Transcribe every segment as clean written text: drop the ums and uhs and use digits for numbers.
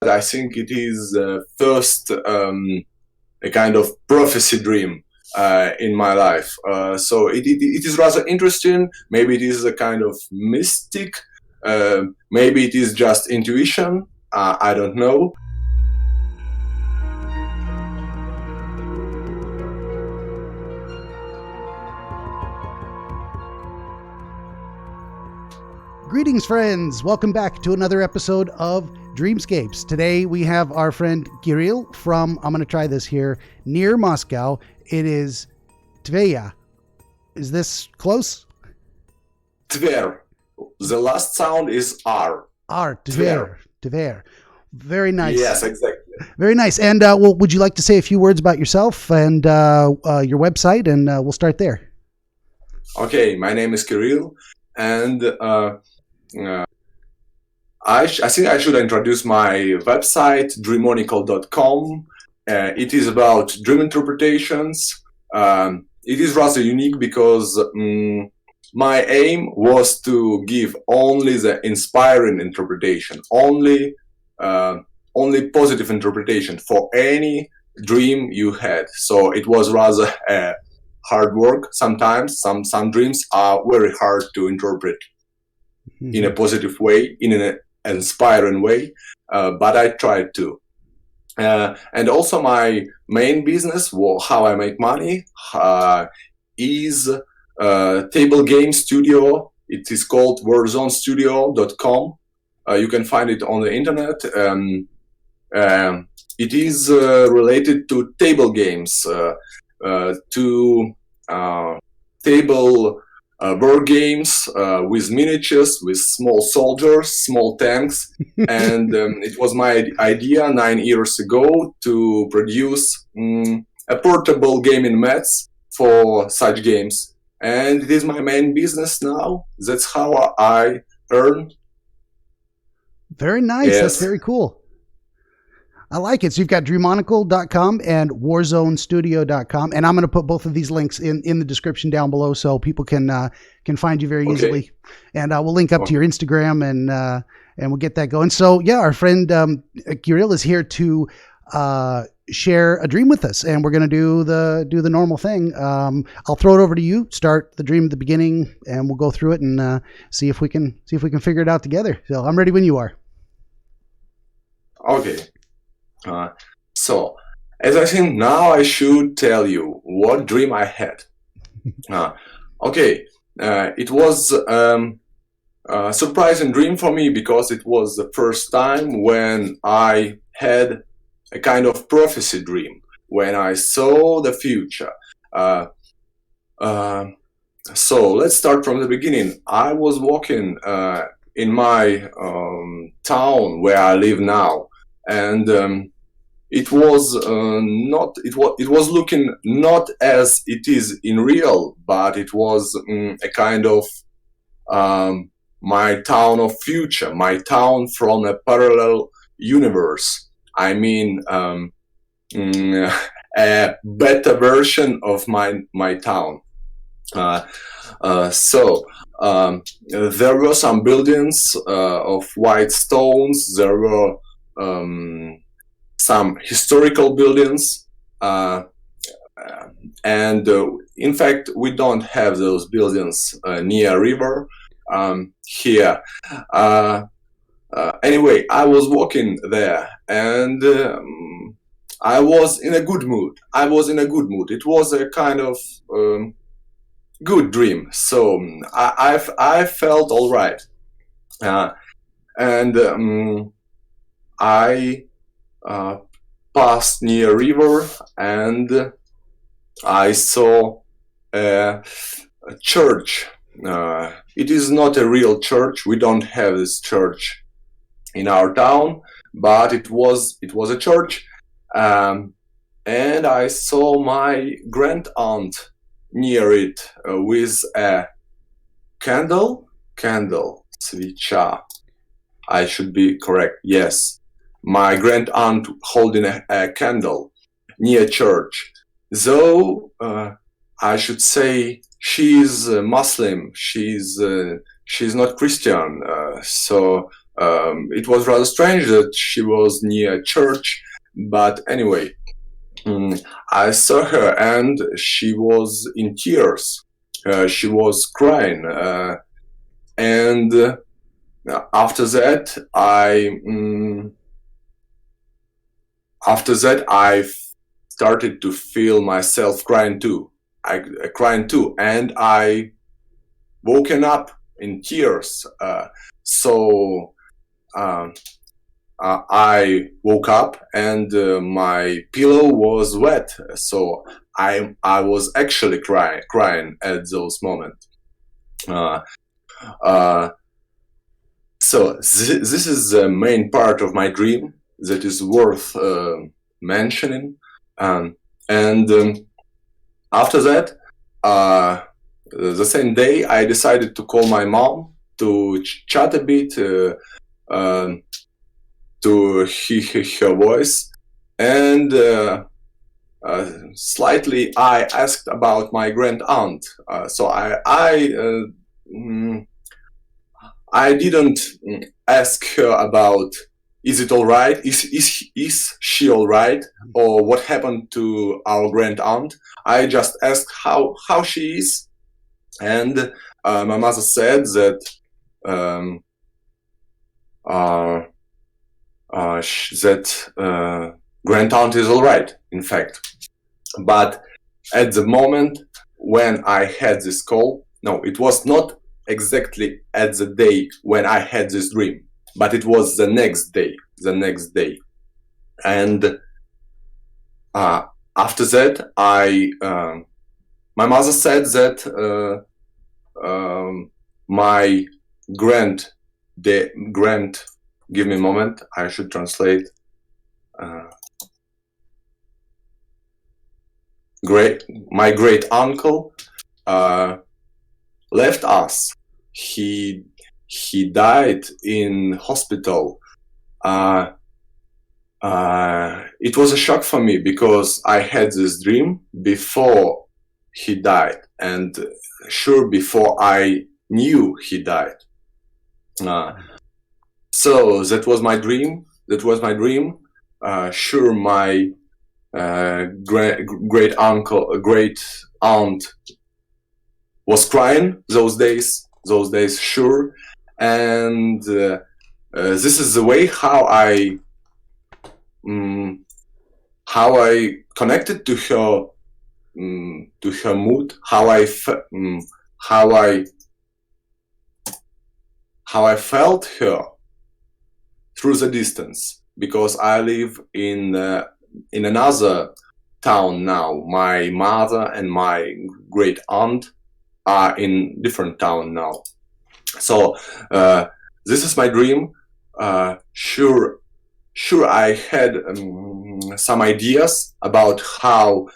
I think it is first a kind of prophecy dream in my life. So it is rather interesting. Maybe it is a kind of mystic. Maybe it is just intuition. I don't know. Greetings, friends. Welcome back to another episode of Dreamscapes. Today we have our friend Kirill from, I'm going to try this here, near Moscow. It is Tveya. Is this close? Tver. The last sound is R. R. Tver. Very nice. Yes, exactly. Very nice. And well, would you like to say a few words about yourself and your website? And we'll start there. Okay, my name is Kirill. And I think I should introduce my website, Dreamonicle.com. It is about dream interpretations. It is rather unique because my aim was to give only the inspiring interpretation, only positive interpretation for any dream you had. So it was rather hard work. Sometimes some dreams are very hard to interpret in a positive way, in an inspiring way, but I tried to. And also my main business, how I make money, is table game studio. It is called warzonestudio.com. You can find it on the internet. It is related to table games, to table war games with miniatures, with small soldiers, small tanks. And it was my idea 9 years ago to produce a portable gaming mats for such games. And it is my main business now. That's how I earn. Very nice. Yes. That's very cool. I like it. So you've got Dreamonicle.com and warzonestudio.com. And I'm going to put both of these links in the description down below so people can find you very easily. And we'll link up to your Instagram and we'll get that going. So yeah, our friend Kirill is here to share a dream with us, and we're going to do the normal thing. I'll throw it over to you. Start the dream at the beginning, and we'll go through it and see if we can figure it out together. So I'm ready when you are. Okay. So, as I think now I should tell you what dream I had. It was a surprising dream for me because it was the first time when I had a kind of prophecy dream, when I saw the future. So let's start from the beginning. I was walking in my town where I live now. And it was looking not as it is in real, but it was a kind of my town of future, my town from a parallel universe. I mean, a better version of my town. So there were some buildings of white stones. There were some historical buildings, and in fact we don't have those buildings near a river here. Anyway, I was walking there, and I was in a good mood. It was a kind of good dream, so I felt all right, and I passed near a river, and I saw a church. It is not a real church. We don't have this church in our town, but it was a church, and I saw my grand aunt near it with a candle, свеча. I should be correct. Yes. My grand aunt holding a candle near church. Though I should say she's Muslim, she's not Christian. So it was rather strange that she was near a church, but anyway, I saw her and she was in tears. She was crying, and after that, I started to feel myself crying too. I crying too, and I woken up in tears. So I woke up and my pillow was wet. So I was actually crying at those moments. So this is the main part of my dream that is worth mentioning. After that, the same day, I decided to call my mom to chat a bit, to hear her voice, and slightly I asked about my grand aunt. So I didn't ask her about is it all right, is she all right, or what happened to our grand aunt. I just asked how she is, and my mother said that grand aunt is all right, in fact. But at the moment when I had this call, no, it was not exactly at the day when I had this dream, but it was the next day. And after that, my mother said that my give me a moment, I should translate. My great uncle left us. He died in hospital. It was a shock for me because I had this dream before he died, and sure before I knew he died. So that was my dream. Sure, my great aunt was crying those days, sure. And this is the way how I connected to her mood, how I felt her through the distance, because I live in another town now. My mother and my great aunt are in different town now. So this is my dream. Sure, I had some ideas about how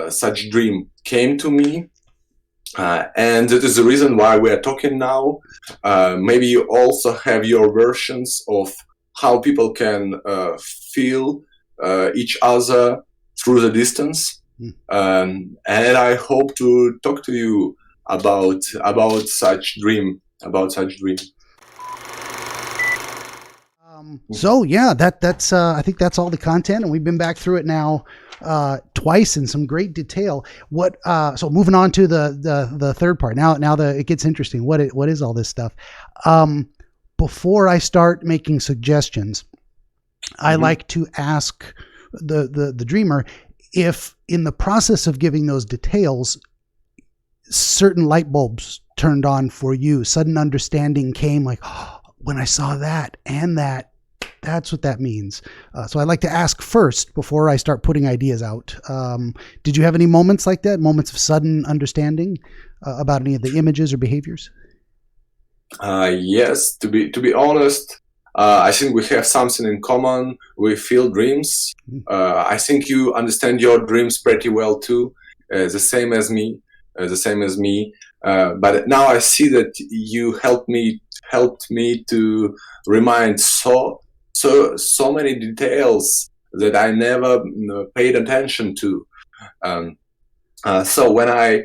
such dream came to me. And that is the reason why we are talking now. Maybe you also have your versions of how people can feel each other through the distance. And I hope to talk to you about such dream. So yeah, that's I think that's all the content, and we've been back through it now twice in some great detail. So moving on to the third part. Now it gets interesting. What is all this stuff? Before I start making suggestions, I like to ask the dreamer if, in the process of giving those details, certain light bulbs turned on for you. Sudden understanding came, like, oh, when I saw that and that's what that means. So I like to ask first before I start putting ideas out. Did you have any moments like that? Moments of sudden understanding about any of the images or behaviors? Yes, to be honest, I think we have something in common. We feel dreams. I think you understand your dreams pretty well too, the same as me. But now I see that you helped me to remind so many details that I never paid attention to. So when I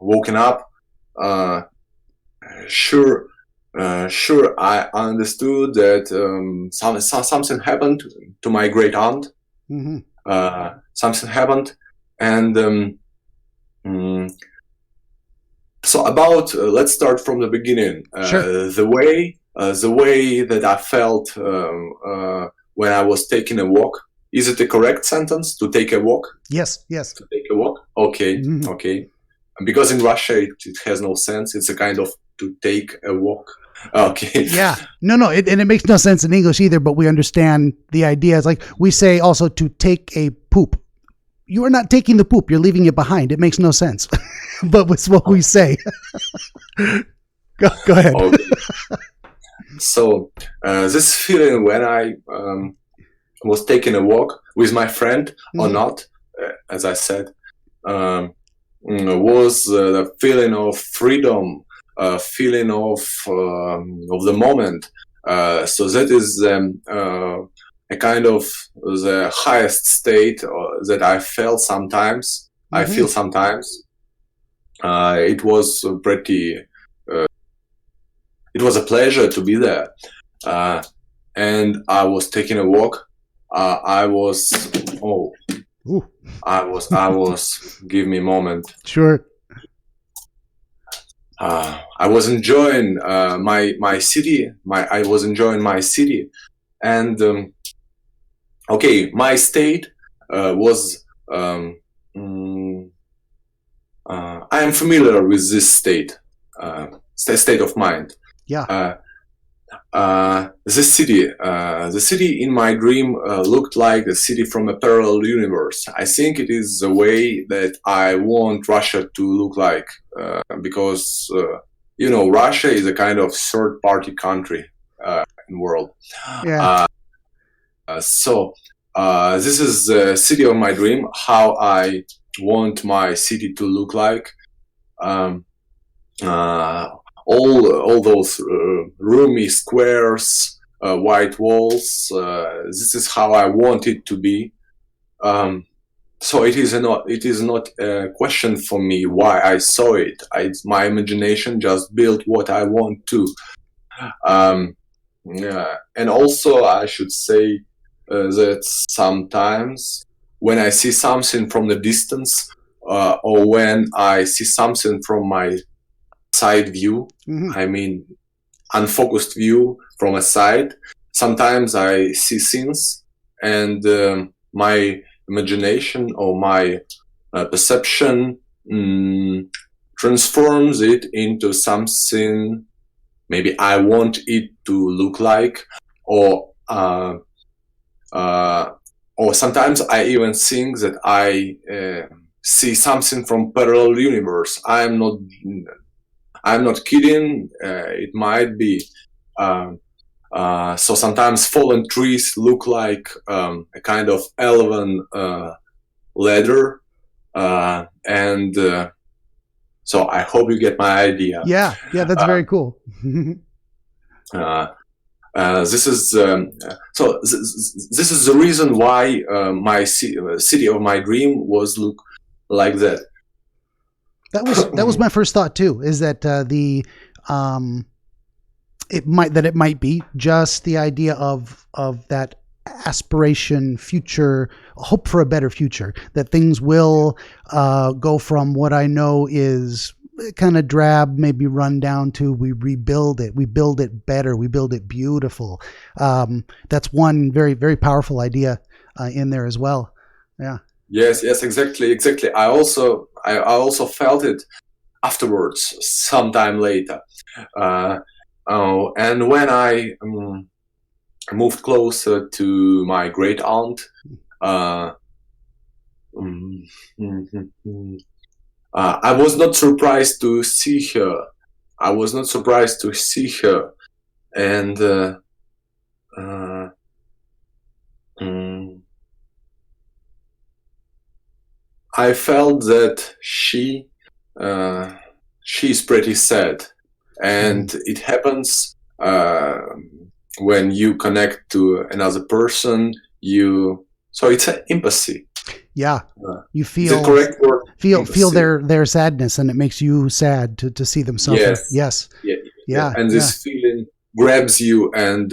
woken up, sure, sure, I understood that something happened to my great aunt. Mm-hmm. Something happened, and so about let's start from the beginning. Sure. The way that I felt when I was taking a walk. Is it the correct sentence, to take a walk? Yes. To take a walk. Okay. Mm-hmm. Okay. Because in Russia it has no sense. It's a kind of to take a walk. Okay. Yeah. No. And it makes no sense in English either, but we understand the idea. It's like we say also to take a poop. You are not taking the poop. You're leaving it behind. It makes no sense, but it's what we say. Go ahead. Okay. So this feeling when I was taking a walk with my friend or not, as I said, was the feeling of freedom, feeling of the moment. So that is a kind of the highest state that I felt sometimes. I feel sometimes. It was pretty. It was a pleasure to be there, and I was taking a walk. I was. Give me a moment. Sure. I was enjoying my city. I was enjoying my city, and okay, my state was. I am familiar with this state of mind. Yeah. The city in my dream looked like a city from a parallel universe. I think it is the way that I want Russia to look like, because Russia is a kind of third-party country in the world. Yeah. So this is the city of my dream. How I want my city to look like. All those roomy squares, white walls. This is how I want it to be. So it is not a question for me why I saw it. My imagination just built what I want to. And also I should say that sometimes when I see something from the distance, or when I see something from my side view, I mean unfocused view from a side, sometimes I see things and my imagination or my perception transforms it into something maybe I want it to look like, or sometimes I even think that I see something from parallel universe. I'm not kidding. It might be. So sometimes fallen trees look like a kind of elven ladder, and so I hope you get my idea. Yeah, that's very cool. This is this is the reason why my city of my dream was look like that. That was my first thought too. Is that it might be just the idea of that aspiration, future, hope for a better future. That things will go from what I know is kind of drab, maybe run down, to we rebuild it, we build it better, we build it beautiful. That's one very, very powerful idea in there as well. Yeah. Yes, exactly. I also felt it afterwards, sometime later. And when I moved closer to my great aunt, I was not surprised to see her. And I felt that she's pretty sad, and it happens when you connect to another person. So it's an empathy. Yeah, you feel the correct word. Feel their sadness, and it makes you sad to see them suffer. Yes. Yes. Yeah. And this feeling grabs you and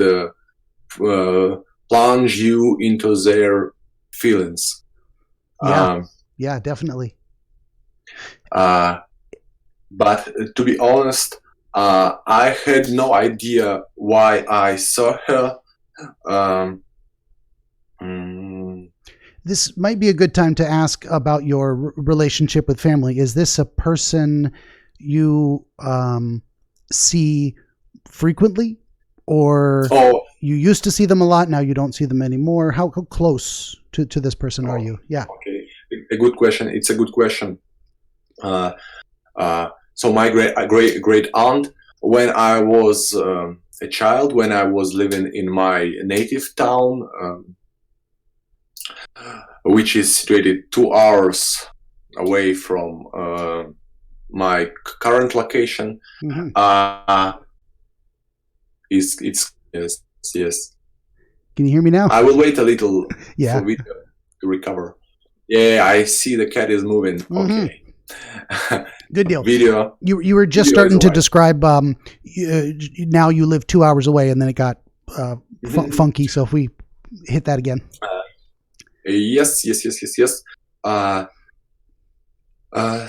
plunge you into their feelings. Yeah, definitely. But to be honest, I had no idea why I saw her. This might be a good time to ask about your relationship with family. Is this a person you see frequently, or you used to see them a lot, now you don't see them anymore? How close to this person are you? Yeah. Okay, a good question. It's a good question. So my great aunt, when I was a child, when I was living in my native town, which is situated 2 hours away from my current location, it's yes. Can you hear me now? I will wait a little for video to recover. Yeah, I see the cat is moving. Okay. Good deal. Video. You were just starting to describe. Now you live 2 hours away, and then it got funky. So if we hit that again. Yes.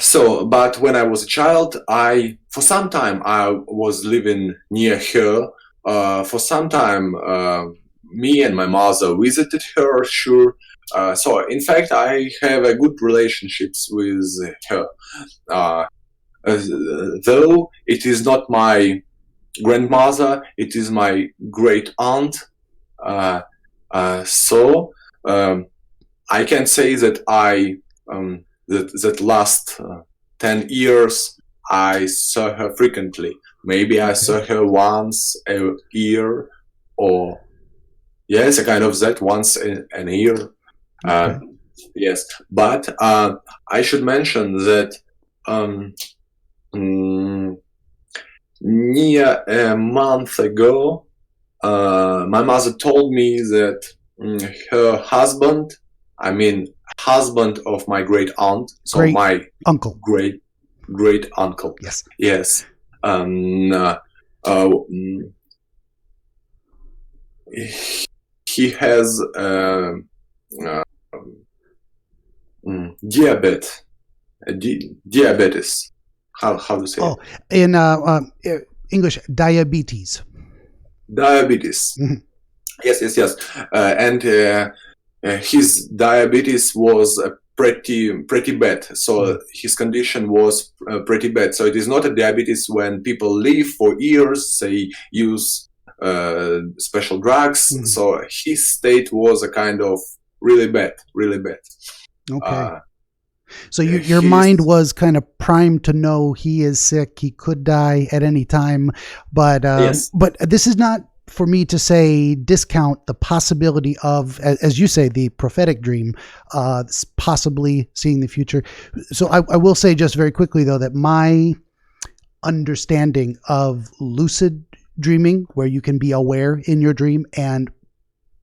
So, but when I was a child, for some time I was living near her. For some time, me and my mother visited her. Sure. So, in fact, I have a good relationships with her. Though it is not my grandmother, it is my great aunt. So I can say that that last 10 years I saw her frequently. Maybe I saw her once a year, or yes, a kind of that, once a year. Yes, but I should mention that near a month ago, my mother told me that her husband, husband of my great aunt, so great my uncle, great uncle. Yes. He has diabetes. How to say? Oh, in English, diabetes. Diabetes. Yes. And his diabetes was pretty bad. So his condition was pretty bad. So it is not a diabetes when people live for years, they use special drugs. So his state was a kind of really bad. Okay. So your mind was kind of primed to know he is sick. He could die at any time. But but this is not for me to say discount the possibility of, as you say, the prophetic dream, possibly seeing the future. So I will say just very quickly, though, that my understanding of lucid dreaming, where you can be aware in your dream, and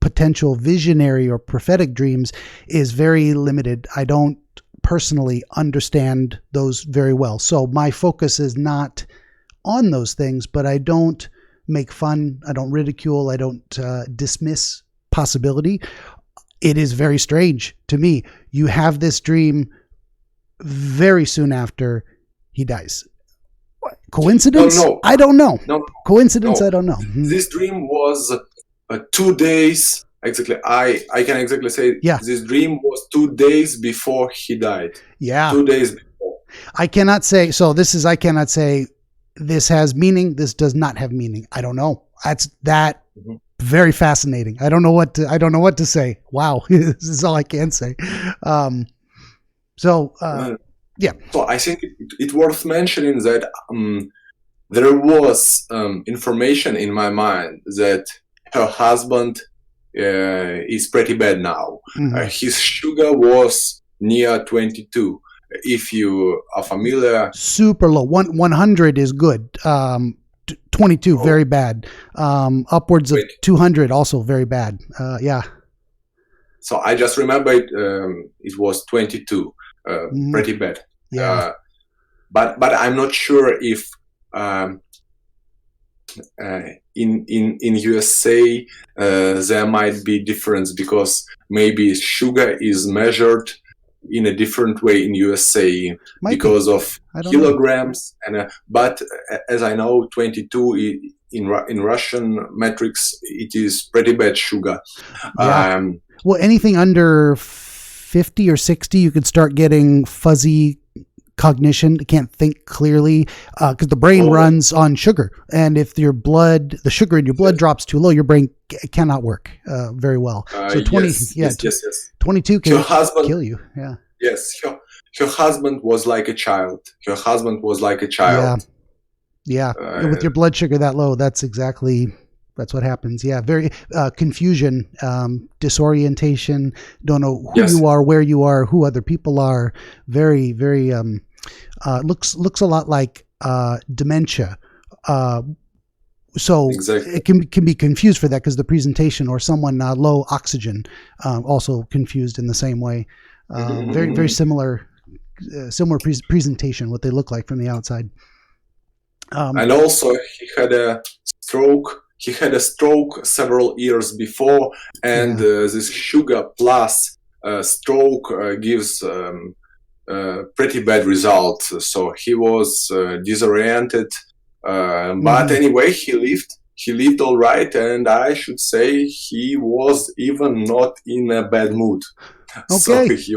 potential visionary or prophetic dreams is very limited. I don't personally understand those very well. So my focus is not on those things, but I don't make fun. I don't ridicule. I don't dismiss possibility. It is very strange to me. You have this dream very soon after he dies. Coincidence? No. I don't know. No. Coincidence? No. I don't know. This dream was 2 days. Exactly. I can exactly say this dream was 2 days before he died. Yeah. 2 days before. I cannot say, I cannot say this has meaning, this does not have meaning. I don't know. That's very fascinating. I don't know what to say. Wow. This is all I can say. So I think it's worth mentioning that there was information in my mind that her husband is pretty bad now. His sugar was near 22. If you are familiar, super low. 100 is good. 22 very bad. Upwards of 200 also very bad. So I just remember it was 22. Pretty bad. Yeah. But I'm not sure if in USA there might be difference because maybe sugar is measured in a different way in USA because of kilograms but as I know 22 in Russian metrics it is pretty bad sugar. Well, anything under 50 or 60 you could start getting fuzzy cognition, can't think clearly because the brain runs on sugar, and if the sugar in your blood drops too low, your brain cannot work very well. So 22 can kill you. Yes, her husband was like a child. Yeah. With your blood sugar that low, that's what happens. Yeah, very confusion, disorientation, don't know who you are, where you are, who other people are. Very, very looks a lot like dementia. So it can be confused for that because the presentation, or someone low oxygen, also confused in the same way. Very, very similar presentation, what they look like from the outside. And also he had a stroke. He had a stroke several years before, and this sugar plus stroke gives pretty bad results. So he was disoriented, but anyway, he lived. He lived all right, and I should say he was even not in a bad mood. So he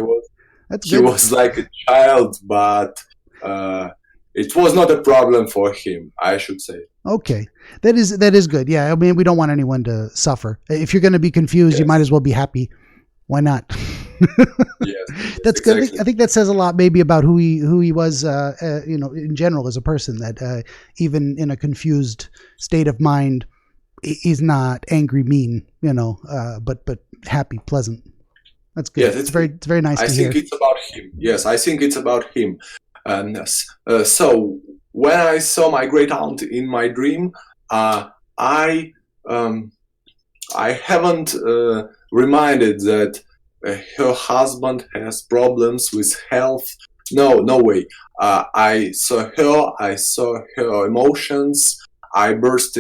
was like a child, but it was not a problem for him, I should say. Okay. That is good. Yeah. I mean, we don't want anyone to suffer. If you're going to be confused, you might as well be happy. Why not? Yes, that's good. I think that says a lot maybe about who he was, in general as a person, that even in a confused state of mind, he's not angry, mean, but happy, pleasant. That's good. Yes, it's very nice to hear. I think it's about him. Yes, I think it's about him. So when I saw my great aunt in my dream, I haven't reminded that her husband has problems with health. No way. I saw her emotions. I burst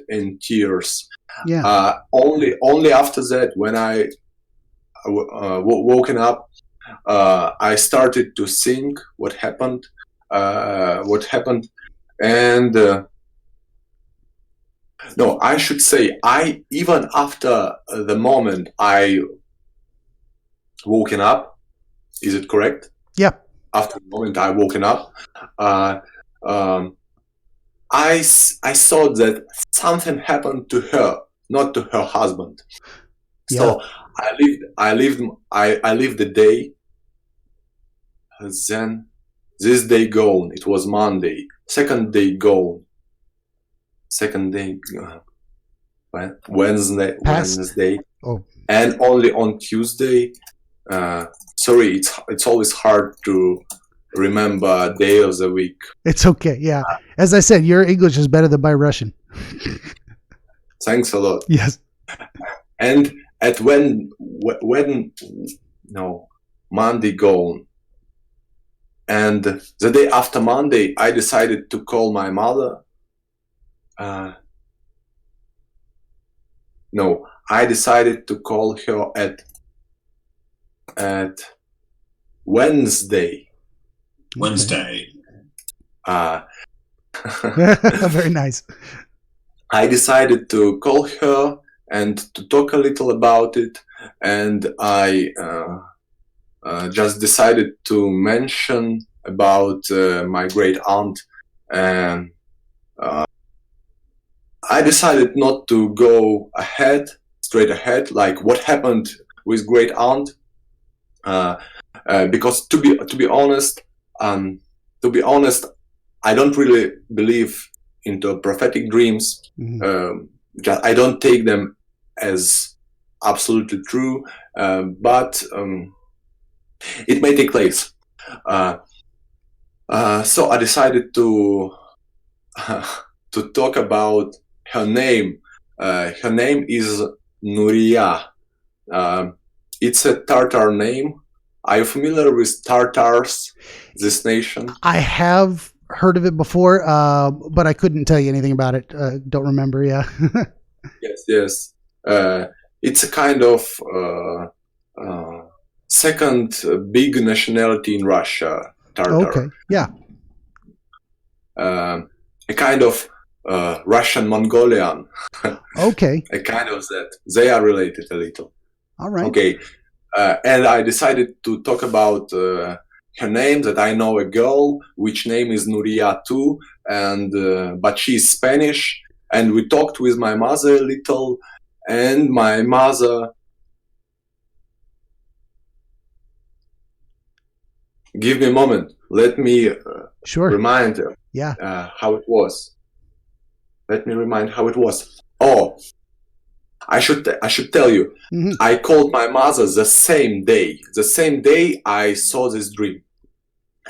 in tears. Yeah. Only after that, when I woken up, I started to think what happened, and no, I should say, even after the moment I woken up, is it correct? Yeah. After the moment I woken up, I thought that something happened to her, not to her husband. Yeah. So I lived the day. Then this day gone. It was Monday. Second day gone. Wednesday. Oh. And only on Tuesday. Sorry, it's always hard to remember day of the week. It's okay. Yeah. As I said, your English is better than my Russian. Thanks a lot. Yes. And at Monday gone. And the day after Monday, I decided to call my mother. I decided to call her at Wednesday. Very nice. I decided to call her and to talk a little about it, and I just decided to mention about my great aunt, and I decided not to go straight ahead, like what happened with great aunt, because to be honest, I don't really believe into prophetic dreams. I don't take them as absolutely true, but it may take place. So I decided to talk about her name. Her name is Nuria. It's a Tartar name. Are you familiar with Tartars, this nation? I have heard of it before, but I couldn't tell you anything about it. Don't remember. Yeah. Yes. It's a kind of second big nationality in Russia, Tartar. Okay. Yeah. A kind of Russian Mongolian. Okay. A kind of that. They are related a little. All right. Okay. And I decided to talk about her name, that I know a girl which name is Nuria too, and but she's Spanish. And we talked with my mother a little, and my mother give me a moment. Let me Sure. remind her how it was. Let me remind how it was. Oh, I should tell you. Mm-hmm. I called my mother the same day. The same day I saw this dream,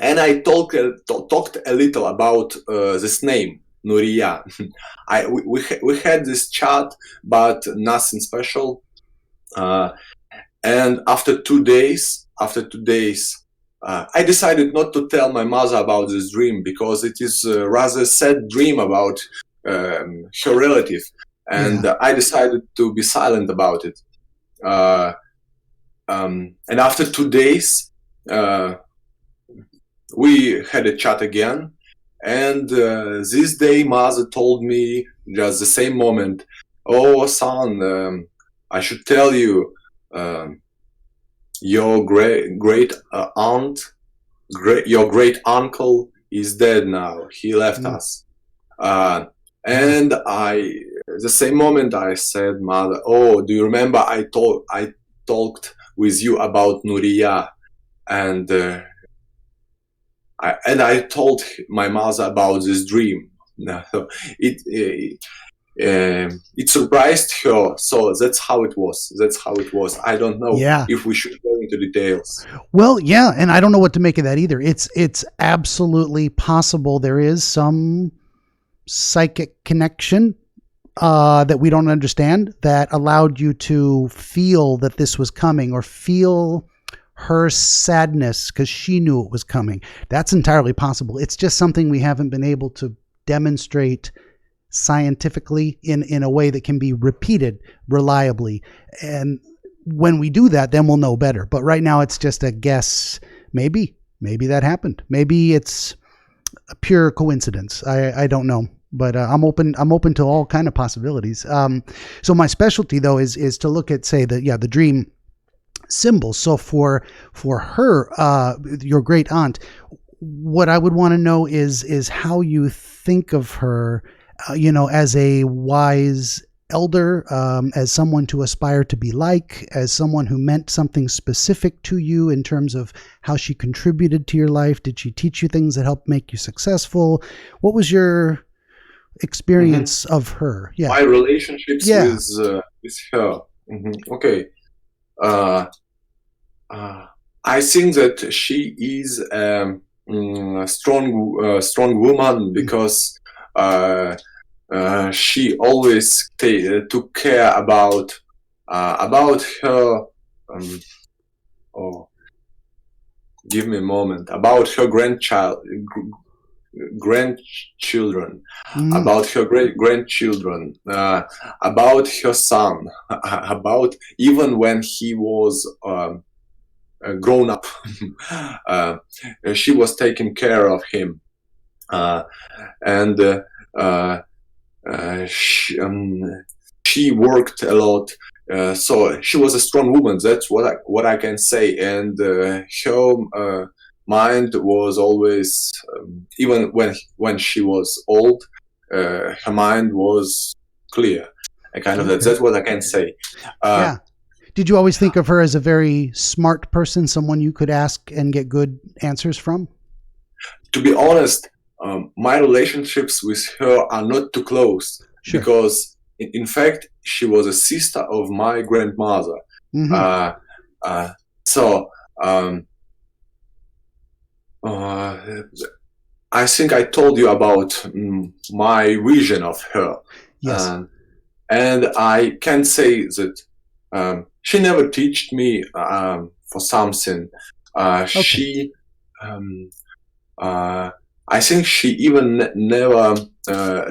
and I talked a little about this name, Nuria. We had this chat, but nothing special. And after 2 days, I decided not to tell my mother about this dream, because it is a rather sad dream about her relative, and I decided to be silent about it. And after 2 days, we had a chat again, and this day mother told me just the same moment, "Oh son, I should tell you, your great aunt, your great uncle is dead now. He left us." And the same moment I said, "Mother, oh, do you remember I talked with you about Nuria?" And I told my mother about this dream. It surprised her. So that's how it was. I don't know if we should go into details. Well, yeah, and I don't know what to make of that either. It's absolutely possible there is some psychic connection that we don't understand that allowed you to feel that this was coming, or feel her sadness because she knew it was coming. That's entirely possible. It's just something we haven't been able to demonstrate scientifically in a way that can be repeated reliably. And when we do that, then we'll know better. But right now it's just a guess. Maybe that happened. Maybe it's a pure coincidence. I don't know. But I'm open to all kind of possibilities. So my specialty though is to look at, say, the dream symbols. So for her, your great aunt, what I would want to know is how you think of her, as a wise elder, as someone to aspire to be like, as someone who meant something specific to you in terms of how she contributed to your life. Did she teach you things that helped make you successful? What was your experience of her? My relationships with her. Okay. I think that she is a strong woman, because she always took care about her. Give me a moment. About her grandchildren, about her great-grandchildren, about her son, about even when he was grown up, she was taking care of him, and she worked a lot. So she was a strong woman. That's what I can say. And her mind was always, even when she was old, her mind was clear. That's what I can say. Did you always think of her as a very smart person, someone you could ask and get good answers from? To be honest, my relationships with her are not too close, because in fact she was a sister of my grandmother. I think I told you about my vision of her. Yes. And I can say that she never taught me for something. She I think she even never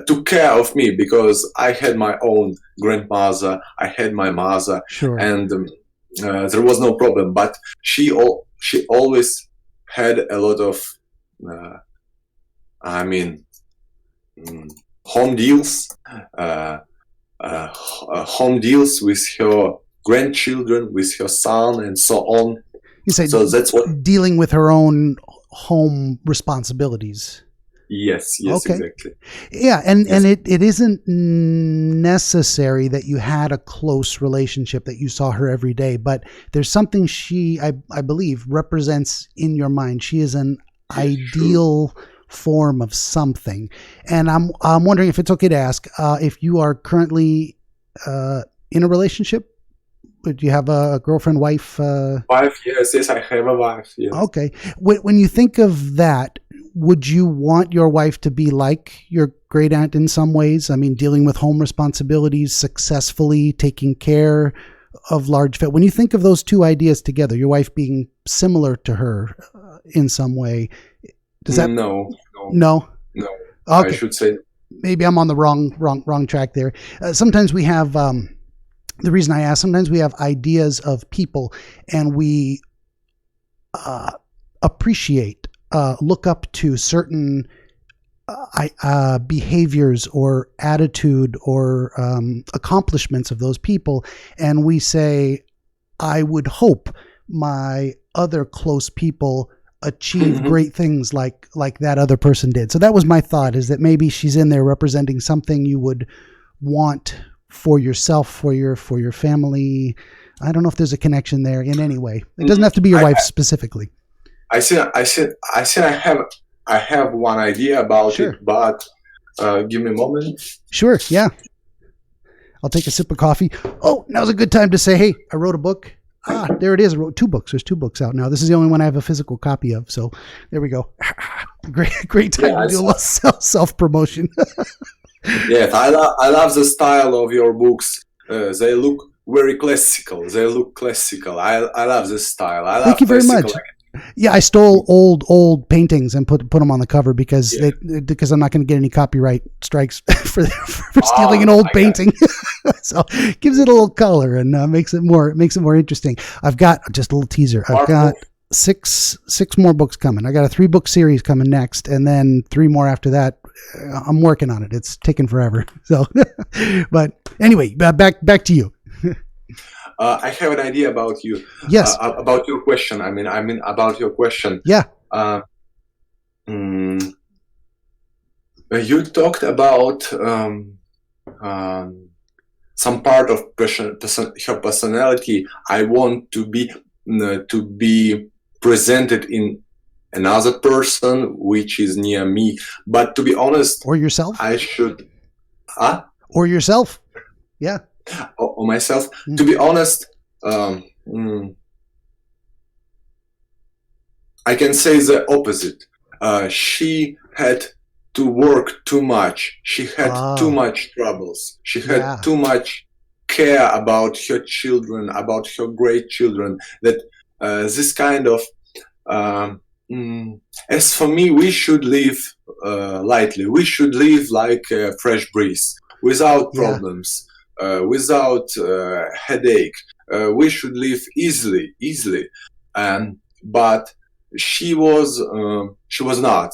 took care of me, because I had my own grandmother, I had my mother, Sure. and there was no problem. But she always had a lot of, home deals, home deals with her grandchildren, with her son, and so on. You say so that's what dealing with her own home responsibilities. Yes, okay. Exactly. Yeah, and it isn't necessary that you had a close relationship, that you saw her every day, but there's something she, I believe, represents in your mind. She is an ideal form of something. And I'm wondering if it's okay to ask if you are currently in a relationship. Do you have a girlfriend, wife? Wife, yes, I have a wife. Yes. Okay. When you think of that, would you want your wife to be like your great aunt in some ways? I mean, dealing with home responsibilities successfully, taking care of large family. When you think of those two ideas together, your wife being similar to her in some way, does that? No. Okay. I should say. Maybe I'm on the wrong track there. Sometimes we have. The reason I ask, sometimes we have ideas of people, and we appreciate, look up to certain behaviors or attitude or accomplishments of those people, and we say, I would hope my other close people achieve great things like that other person did. So that was my thought, is that maybe she's in there representing something you would want for yourself, for your family. I don't know if there's a connection there in any way. It doesn't have to be your wife specifically. I have one idea about it, but give me a moment. Sure, yeah. I'll take a sip of coffee. Oh, now's a good time to say, hey, I wrote a book. There it is. I wrote 2 books. There's 2 books out now. This is the only one I have a physical copy of. So there we go. Great time to do a little self-promotion. Yes, I love the style of your books. They look very classical. I love this style. Thank you very much. Yeah, I stole old paintings and put them on the cover because I'm not going to get any copyright strikes for stealing an old painting. So it gives it a little color and makes it more interesting. I've got just a little teaser. I've got six more books coming. I got a 3-book series coming next, and then 3 more after that. I'm working on it. It's taking forever. So, but anyway, back to you. I have an idea about you. Yes. About your question. I mean, about your question. Yeah. You talked about some part of her personality. I want to be presented in another person which is near me, but to be honest, or yourself, I should or yourself, yeah, or myself. To be honest, I can say the opposite. She had to work too much. She had too much troubles. She had too much care about her children, about her great children, that this kind of as for me, we should live lightly. We should live like a fresh breeze, without problems, without headache. We should live easily. But she was not.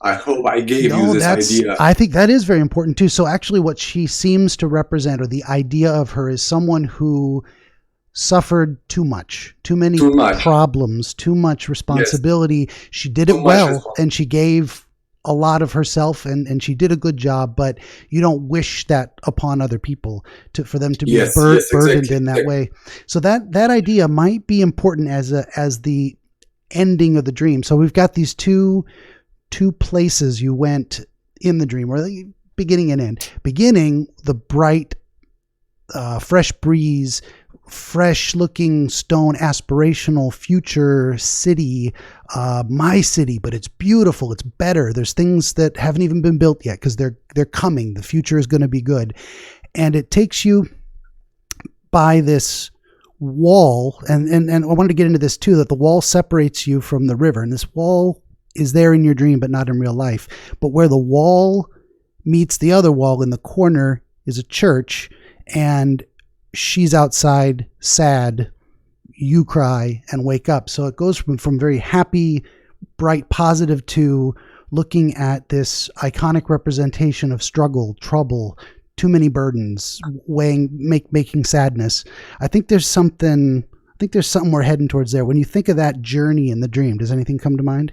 I hope I gave you this idea. I think that is very important too. So actually, what she seems to represent, or the idea of her, is someone who suffered too many problems, too much responsibility. Yes. She did it well, and she gave a lot of herself, and she did a good job, but you don't wish that upon other people, for them to be burdened in that way. So that idea might be important as the ending of the dream. So we've got these two places you went in the dream, or the beginning and end. Beginning, the bright, fresh breeze, fresh looking stone, aspirational future city, my city, but it's beautiful. It's better. There's things that haven't even been built yet because they're coming. The future is going to be good. And it takes you by this wall. And I wanted to get into this too, that the wall separates you from the river, and this wall is there in your dream, but not in real life. But where the wall meets the other wall in the corner is a church, and she's outside sad. You cry and wake up. So it goes from very happy, bright, positive to looking at this iconic representation of struggle, trouble, too many burdens, making sadness. I think there's something we're heading towards there. When you think of that journey in the dream, does anything come to mind?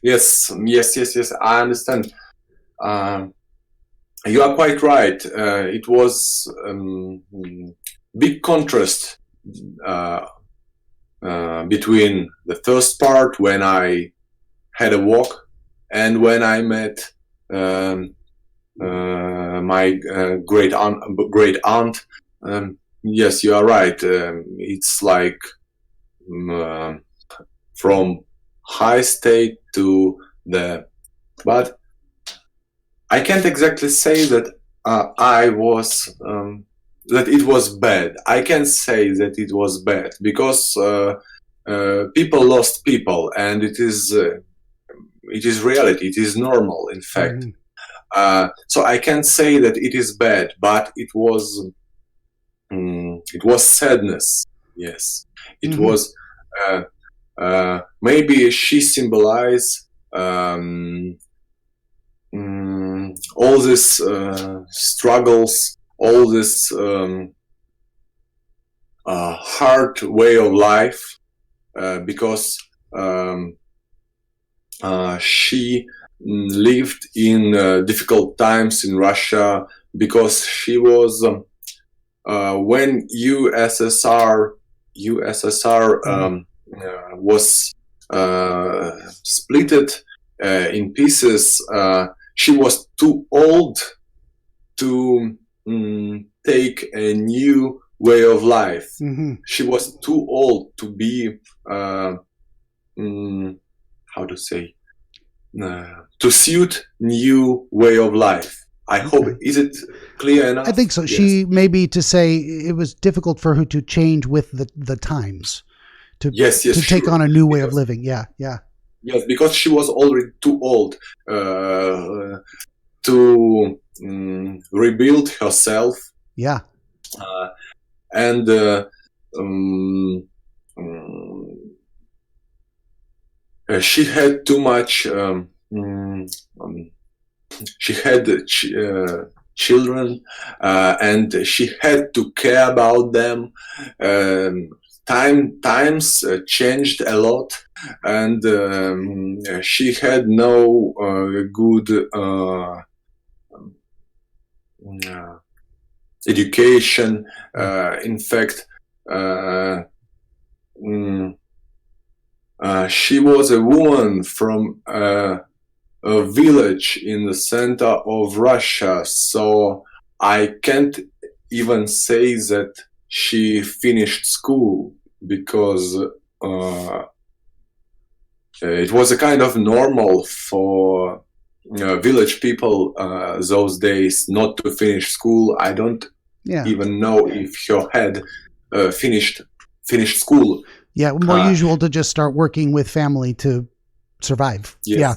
Yes. I understand. You are quite right. It was big contrast between the first part when I had a walk and when I met my great aunt. Yes, you are right. It's like from high state to the, but I can't exactly say that I was that it was bad. I can say that it was bad because people lost people, and it is reality. It is normal, in fact. So I can't say that it is bad, but it was sadness. Yes, it was. Maybe she symbolized all these struggles, all this hard way of life, because she lived in difficult times in Russia, because she was when USSR was splitted in pieces. She was too old to take a new way of life. She was too old to be how to say to suit new way of life. I hope, is it clear enough? I think so. Yes. She maybe to say it was difficult for her to change with the times, to take on a new way of living. Yeah. Yes, because she was already too old to rebuild herself. Yeah. And she had too much. She had children, and she had to care about them. Times changed a lot, and she had no good education. In fact, she was a woman from a village in the center of Russia, so I can't even say that she finished school, because it was a kind of normal for village people those days not to finish school. I don't even know if she had finished school. Yeah, more usual to just start working with family to survive. Yes. Yeah.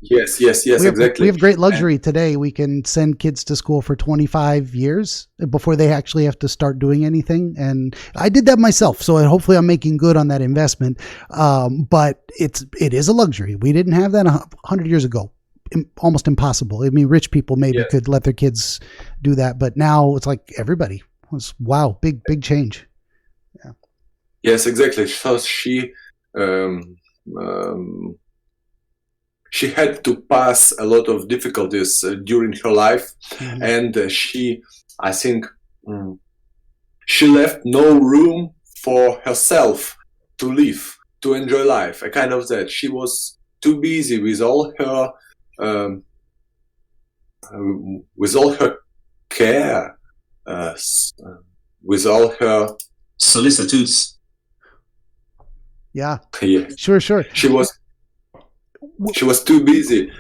Yes, exactly. We have great luxury today. We can send kids to school for 25 years before they actually have to start doing anything. And I did that myself. So hopefully I'm making good on that investment. But it is a luxury. We didn't have that 100 years ago. Almost impossible. I mean, rich people maybe could let their kids do that, but now it's like everybody. Wow, big change. Yeah. Yes, exactly. So she had to pass a lot of difficulties during her life, and I think, she left no room for herself to live, to enjoy life. A kind of that. She was too busy with all her care, with all her solicitudes. Yeah. Sure. She was too busy.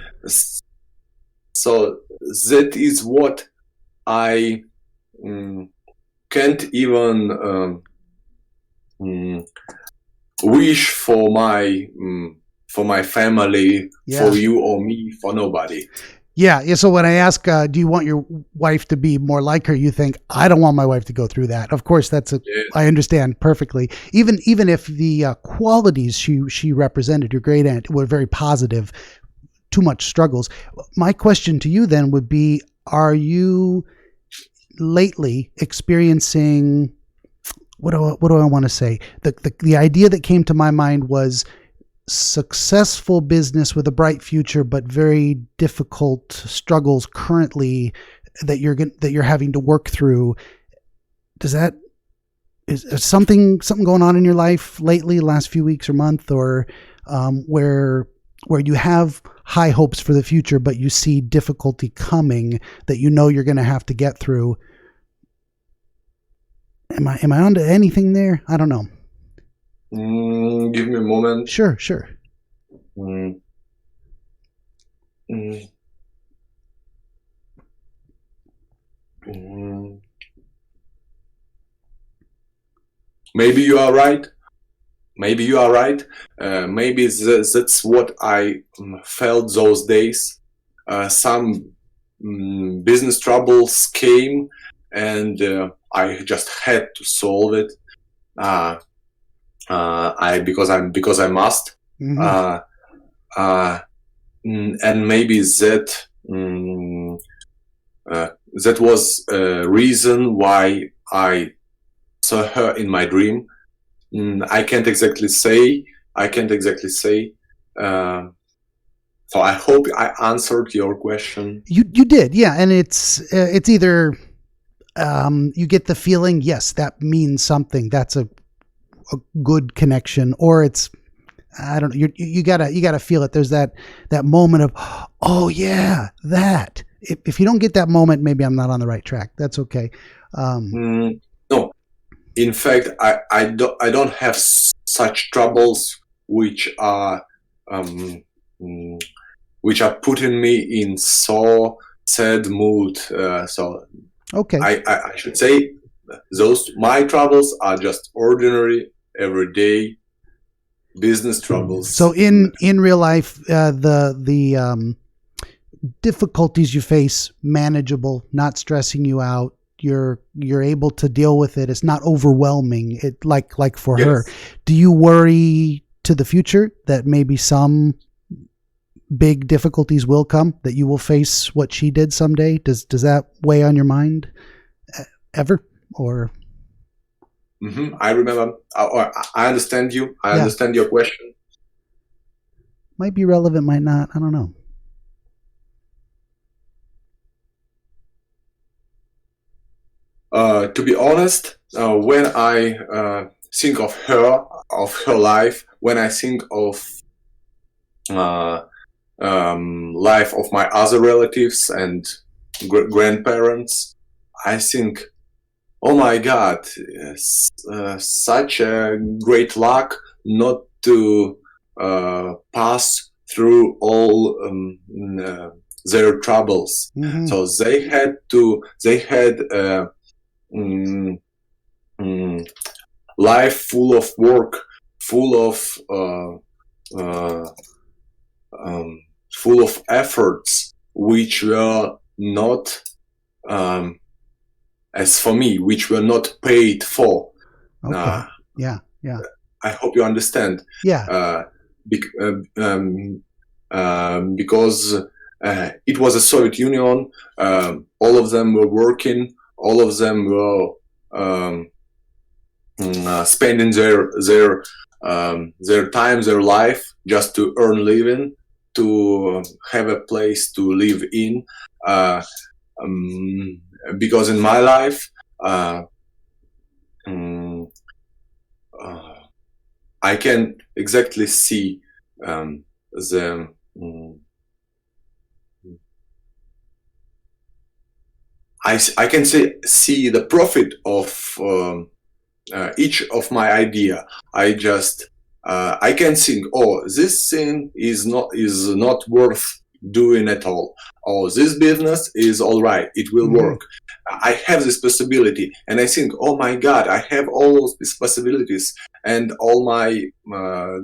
So that is what I can't even wish for my family, for you or me, for nobody. Yeah. So when I ask, do you want your wife to be more like her? You think, I don't want my wife to go through that. Of course, I understand perfectly. Even if the qualities she represented, your great aunt, were very positive, too much struggles. My question to you then would be, are you lately experiencing, what do I want to say? The idea that came to my mind was successful business with a bright future, but very difficult struggles currently that you're having to work through. Is something going on in your life lately, last few weeks or month, or where you have high hopes for the future, but you see difficulty coming that you're going to have to get through? Am I onto anything there? I don't know. Give me a moment. Sure. Maybe you are right. Maybe that's what I felt those days. Some business troubles came, and I just had to solve it. Because I must. Mm-hmm. And maybe that was a reason why I saw her in my dream. I can't exactly say. So I hope I answered your question. You did, yeah. And it's either you get the feeling, yes, that means something. That's a good connection, or it's, I don't know. You gotta feel it. There's that moment of, oh yeah, that. If you don't get that moment, maybe I'm not on the right track. That's okay. No, in fact, I don't have such troubles which are putting me in so sad mood. So okay, I should say my troubles are just ordinary, everyday business troubles. So in real life, the difficulties you face, manageable, not stressing you out. You're able to deal with it. It's not overwhelming. It like for her. Do you worry to the future that maybe some big difficulties will come, that you will face what she did someday? Does that weigh on your mind ever? Or I remember. I understand you. I understand your question. Might be relevant, might not. I don't know. To be honest, when I think of her life, when I think of life of my other relatives and grandparents, I think, oh my God, such a great luck not to pass through all their troubles. Mm-hmm. So they had life full of work, full of efforts, which were not, as for me, which were not paid for. Okay. Yeah. I hope you understand. Yeah. Because it was a Soviet Union. All of them were working. All of them were spending their time, their life, just to earn living, to have a place to live in. Because in my life, I can exactly see I can see the profit of each of my idea. I can think, oh, this thing is not worth doing at all. Oh, this business is all right, it will work. I have this possibility, and I think, oh my God, I have all these possibilities, and all my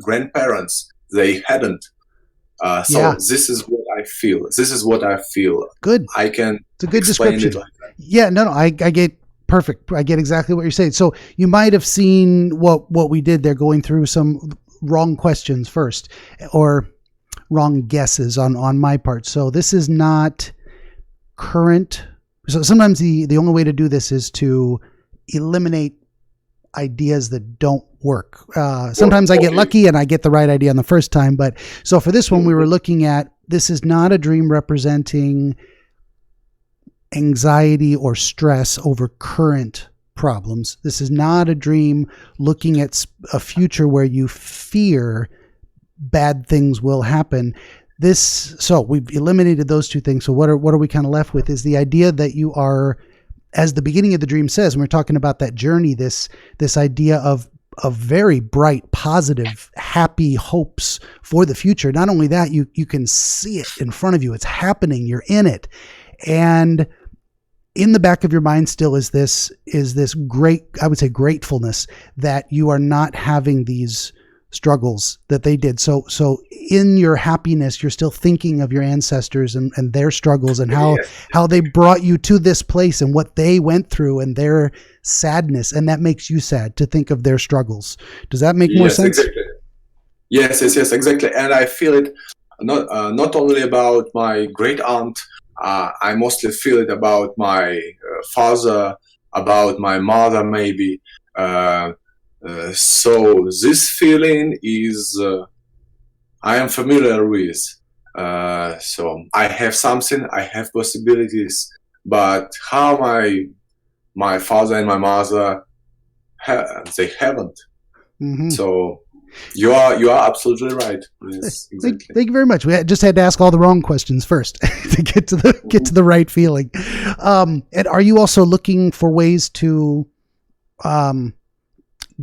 grandparents, they hadn't. So this is what I feel. This is what I feel. Good. I can. It's a good description. It like that. Yeah. No. I get perfect. I get exactly what you're saying. So you might have seen what we did there, going through some wrong questions first, or wrong guesses on my part. So this is not current. So sometimes the only way to do this is to eliminate ideas that don't work. Sometimes I get lucky and I get the right idea on the first time. But so for this one, we were looking at, this is not a dream representing anxiety or stress over current problems. This is not a dream looking at a future where you fear bad things will happen. So we've eliminated those two things. So what are we kind of left with is the idea that you are, as the beginning of the dream says, when we're talking about that journey, this idea of very bright, positive, happy hopes for the future. Not only that, you can see it in front of you. It's happening. You're in it. And in the back of your mind still is this great, I would say, gratefulness that you are not having these struggles that they did. So in your happiness, you're still thinking of your ancestors and their struggles and how they brought you to this place and what they went through and their sadness. And that makes you sad to think of their struggles. Does that make more sense? Exactly. Yes, exactly. And I feel it not only about my great aunt. I mostly feel it about my father, about my mother, maybe. So this feeling is I am familiar with. So I have something, I have possibilities, but how my father and my mother they haven't. Mm-hmm. So you are absolutely right. Yes, exactly. Thank you very much. We just had to ask all the wrong questions first to get to the right feeling. And are you also looking for ways to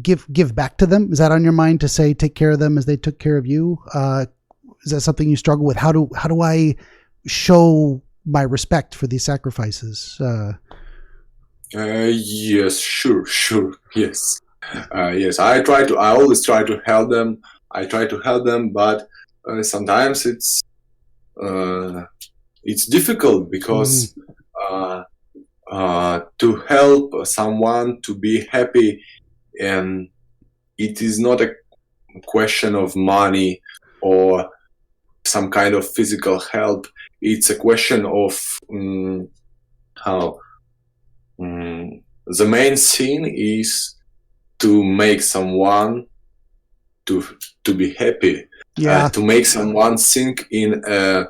give back to them? Is that on your mind, to say take care of them as they took care of you? Is that something you struggle with? How do I show my respect for these sacrifices? Yes, sure, yes. Yes, I always try to help them. But sometimes it's difficult because to help someone to be happy, and it is not a question of money or some kind of physical help. It's a question of how the main thing is to make someone to be happy, to make someone think in a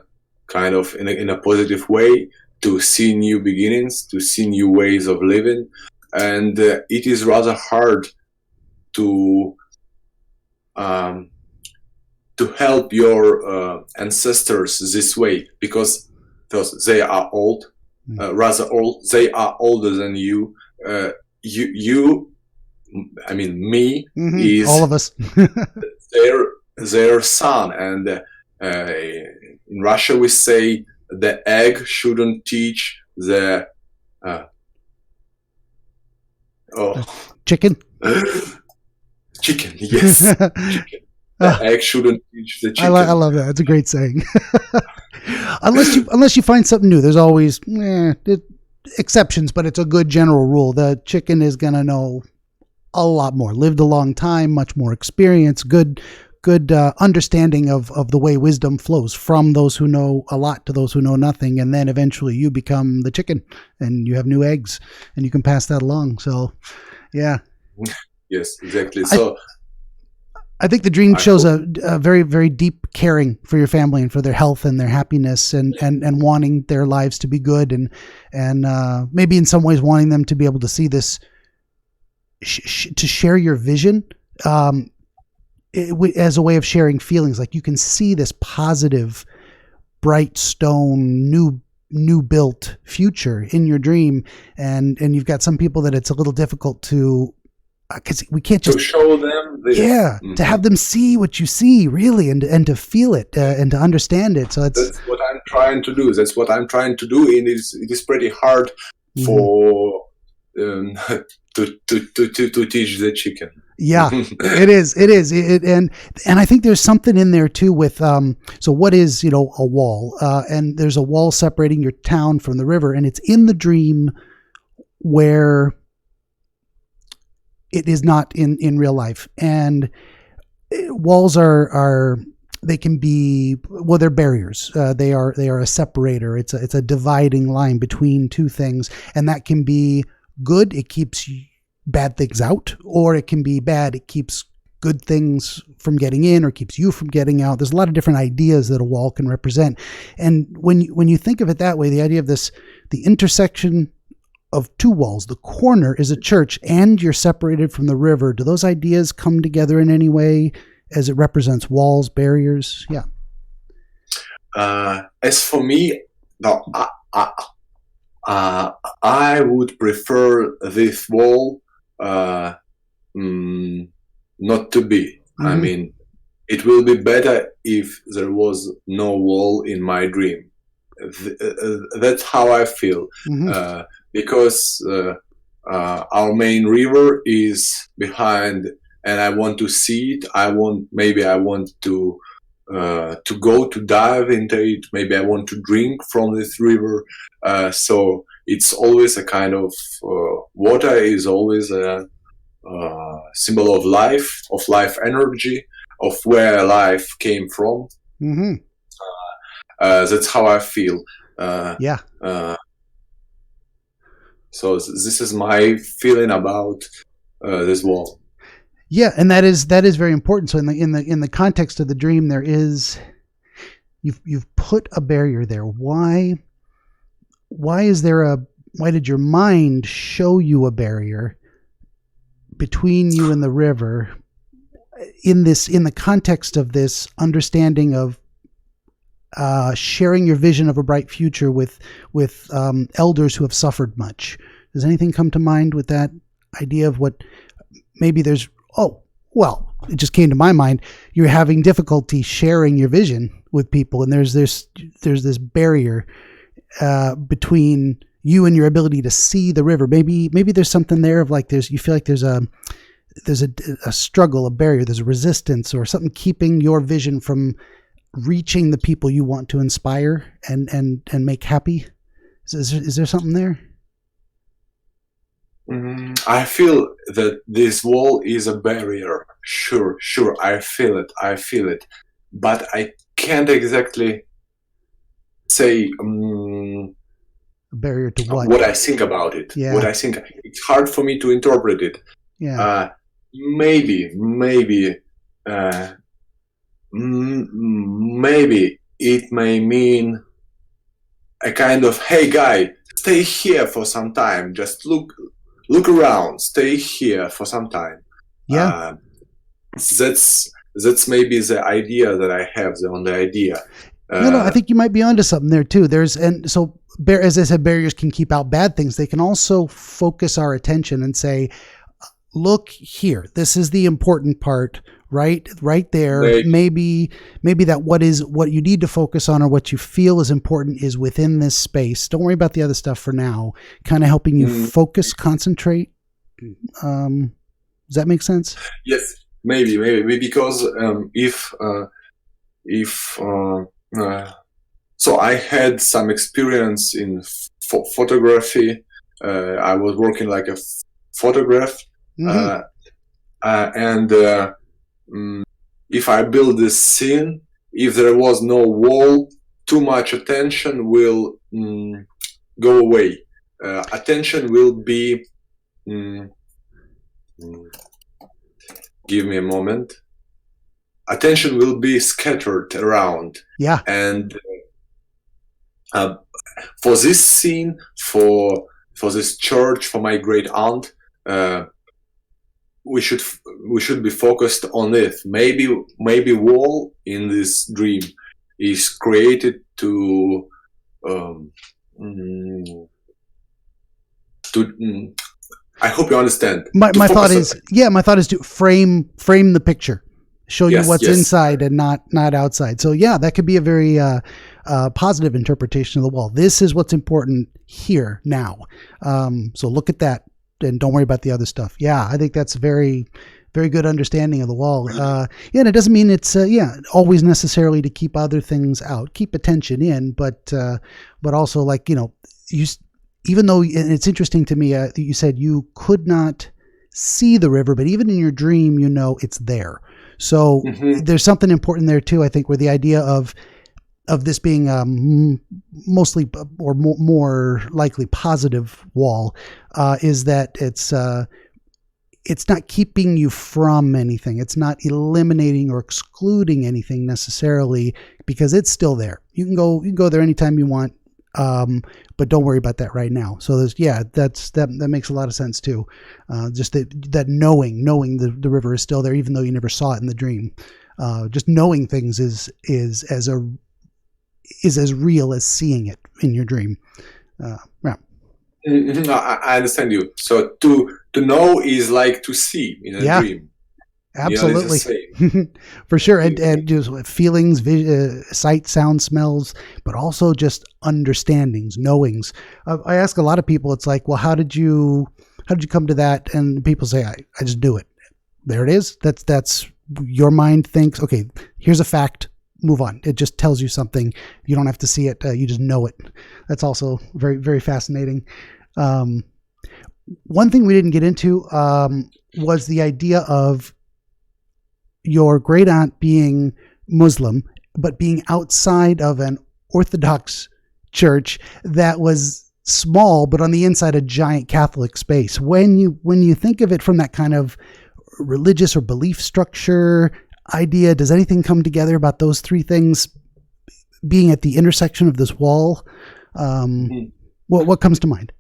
kind of in a positive way, to see new beginnings, to see new ways of living, and it is rather hard to help your ancestors this way because they are old, rather old. They are older than you. I mean, me is all of us. their son, and in Russia we say the egg shouldn't teach the chicken. Chicken, yes. Chicken. The egg shouldn't teach the chicken. I love that. It's a great saying. unless you find something new, there's always exceptions, but it's a good general rule. The chicken is gonna know a lot more, lived a long time, much more experience, good understanding of the way wisdom flows from those who know a lot to those who know nothing. And then eventually you become the chicken and you have new eggs and you can pass that along. So, yeah. Yes, exactly. So I think the dream shows a very, very deep caring for your family and for their health and their happiness and wanting their lives to be good and maybe in some ways wanting them to be able to see this, to share your vision as a way of sharing feelings. Like you can see this positive, bright stone, new built future in your dream, and you've got some people that it's a little difficult to, because we can't just to show them this. To have them see what you see really and to feel it and to understand it. So that's what I'm trying to do. And it is pretty hard for to teach the chicken. Yeah, it is. And I think there's something in there too with, so what is, a wall? And there's a wall separating your town from the river, and it's in the dream where it is not in real life. And walls they can be, well, they're barriers. They are a separator. It's a dividing line between two things, and that can be good. It keeps bad things out, or it can be bad. It keeps good things from getting in, or keeps you from getting out. There's a lot of different ideas that a wall can represent. And when you think of it that way, the idea of the intersection of two walls, the corner is a church, and you're separated from the river. Do those ideas come together in any way as it represents walls, barriers? Yeah. As for me, no, I would prefer this wall not to be. Mm-hmm. I mean, it will be better if there was no wall in my dream. That's how I feel. Mm-hmm. Because our main river is behind, and I want to see it. I want to go to dive into it. Maybe I want to drink from this river. So it's always a kind of water is always a symbol of life energy, of where life came from. Mm-hmm. That's how I feel. Yeah. So this is my feeling about this wall. Yeah, and that is very important. So in the context of the dream, there is you've put a barrier there. Why did your mind show you a barrier between you and the river in the context of this understanding of sharing your vision of a bright future with elders who have suffered much? Does anything come to mind with that idea of what maybe there's? Oh, well, it just came to my mind. You're having difficulty sharing your vision with people, and there's this barrier between you and your ability to see the river. Maybe there's something there of like you feel like there's a struggle, a barrier, there's a resistance, or something keeping your vision from reaching the people you want to inspire and make happy. Is there something there? I feel that this wall is a barrier. Sure. I feel it. But I can't exactly say a barrier to what? What I think about it. Yeah. What I think. It's hard for me to interpret it. Yeah. Maybe it may mean a kind of, hey guy, stay here for some time. Just look around. Stay here for some time. Yeah. That's maybe the idea that I have. The only idea. No, I think you might be onto something there too. As I said, barriers can keep out bad things. They can also focus our attention and say, look here, this is the important part, right there. Maybe that what you need to focus on or what you feel is important is within this space. Don't worry about the other stuff for now. Kind of helping you focus, concentrate. Does that make sense? Yes, maybe because so I had some experience in photography. I was working like a photograph. Mm-hmm. And if I build this scene, if there was no wall, too much attention will go away. Attention will be. Give me a moment. Attention will be scattered around. Yeah. And for this scene, for this church, for my great aunt, we should be focused on it. Maybe wall in this dream is created to I hope you understand. My thought is to frame the picture, show you what's inside and not outside. So yeah, that could be a very positive interpretation of the wall. This is what's important here now. So look at that and don't worry about the other stuff. Yeah, I think that's very, very good understanding of the wall. And it doesn't mean it's always necessarily to keep other things out. Keep attention in, but also, like, even though, and it's interesting to me that you said you could not see the river, but even in your dream, it's there. So there's something important there too, I think, where the idea of this being mostly or more likely positive wall is that it's not keeping you from anything. It's not eliminating or excluding anything necessarily, because it's still there. You can go there anytime you want, but don't worry about that right now. So that makes a lot of sense too. Just that knowing the river is still there, even though you never saw it in the dream. Just knowing things is as real as seeing it in your dream. Yeah. I understand you. So to know is like to see in a dream. Absolutely. For sure. And just feelings, sight, sound, smells, but also just understandings, knowings. I ask a lot of people, it's like, well, how did you come to that? And people say, I just do it. There it is. That's your mind thinks, okay, here's a fact, move on. It just tells you something. You don't have to see it. You just know it. That's also very, very fascinating. One thing we didn't get into was the idea of your great aunt being Muslim, but being outside of an Orthodox church that was small, but on the inside a giant Catholic space. When you think of it from that kind of religious or belief structure idea, does anything come together about those three things being at the intersection of this wall? What comes to mind?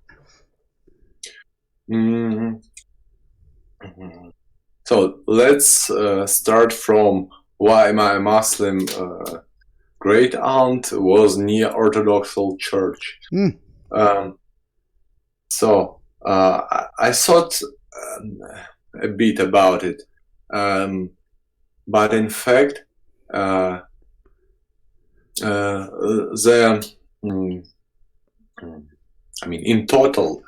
So let's start from why my Muslim great aunt was near Orthodox church. So I thought a bit about it, but in fact, in total,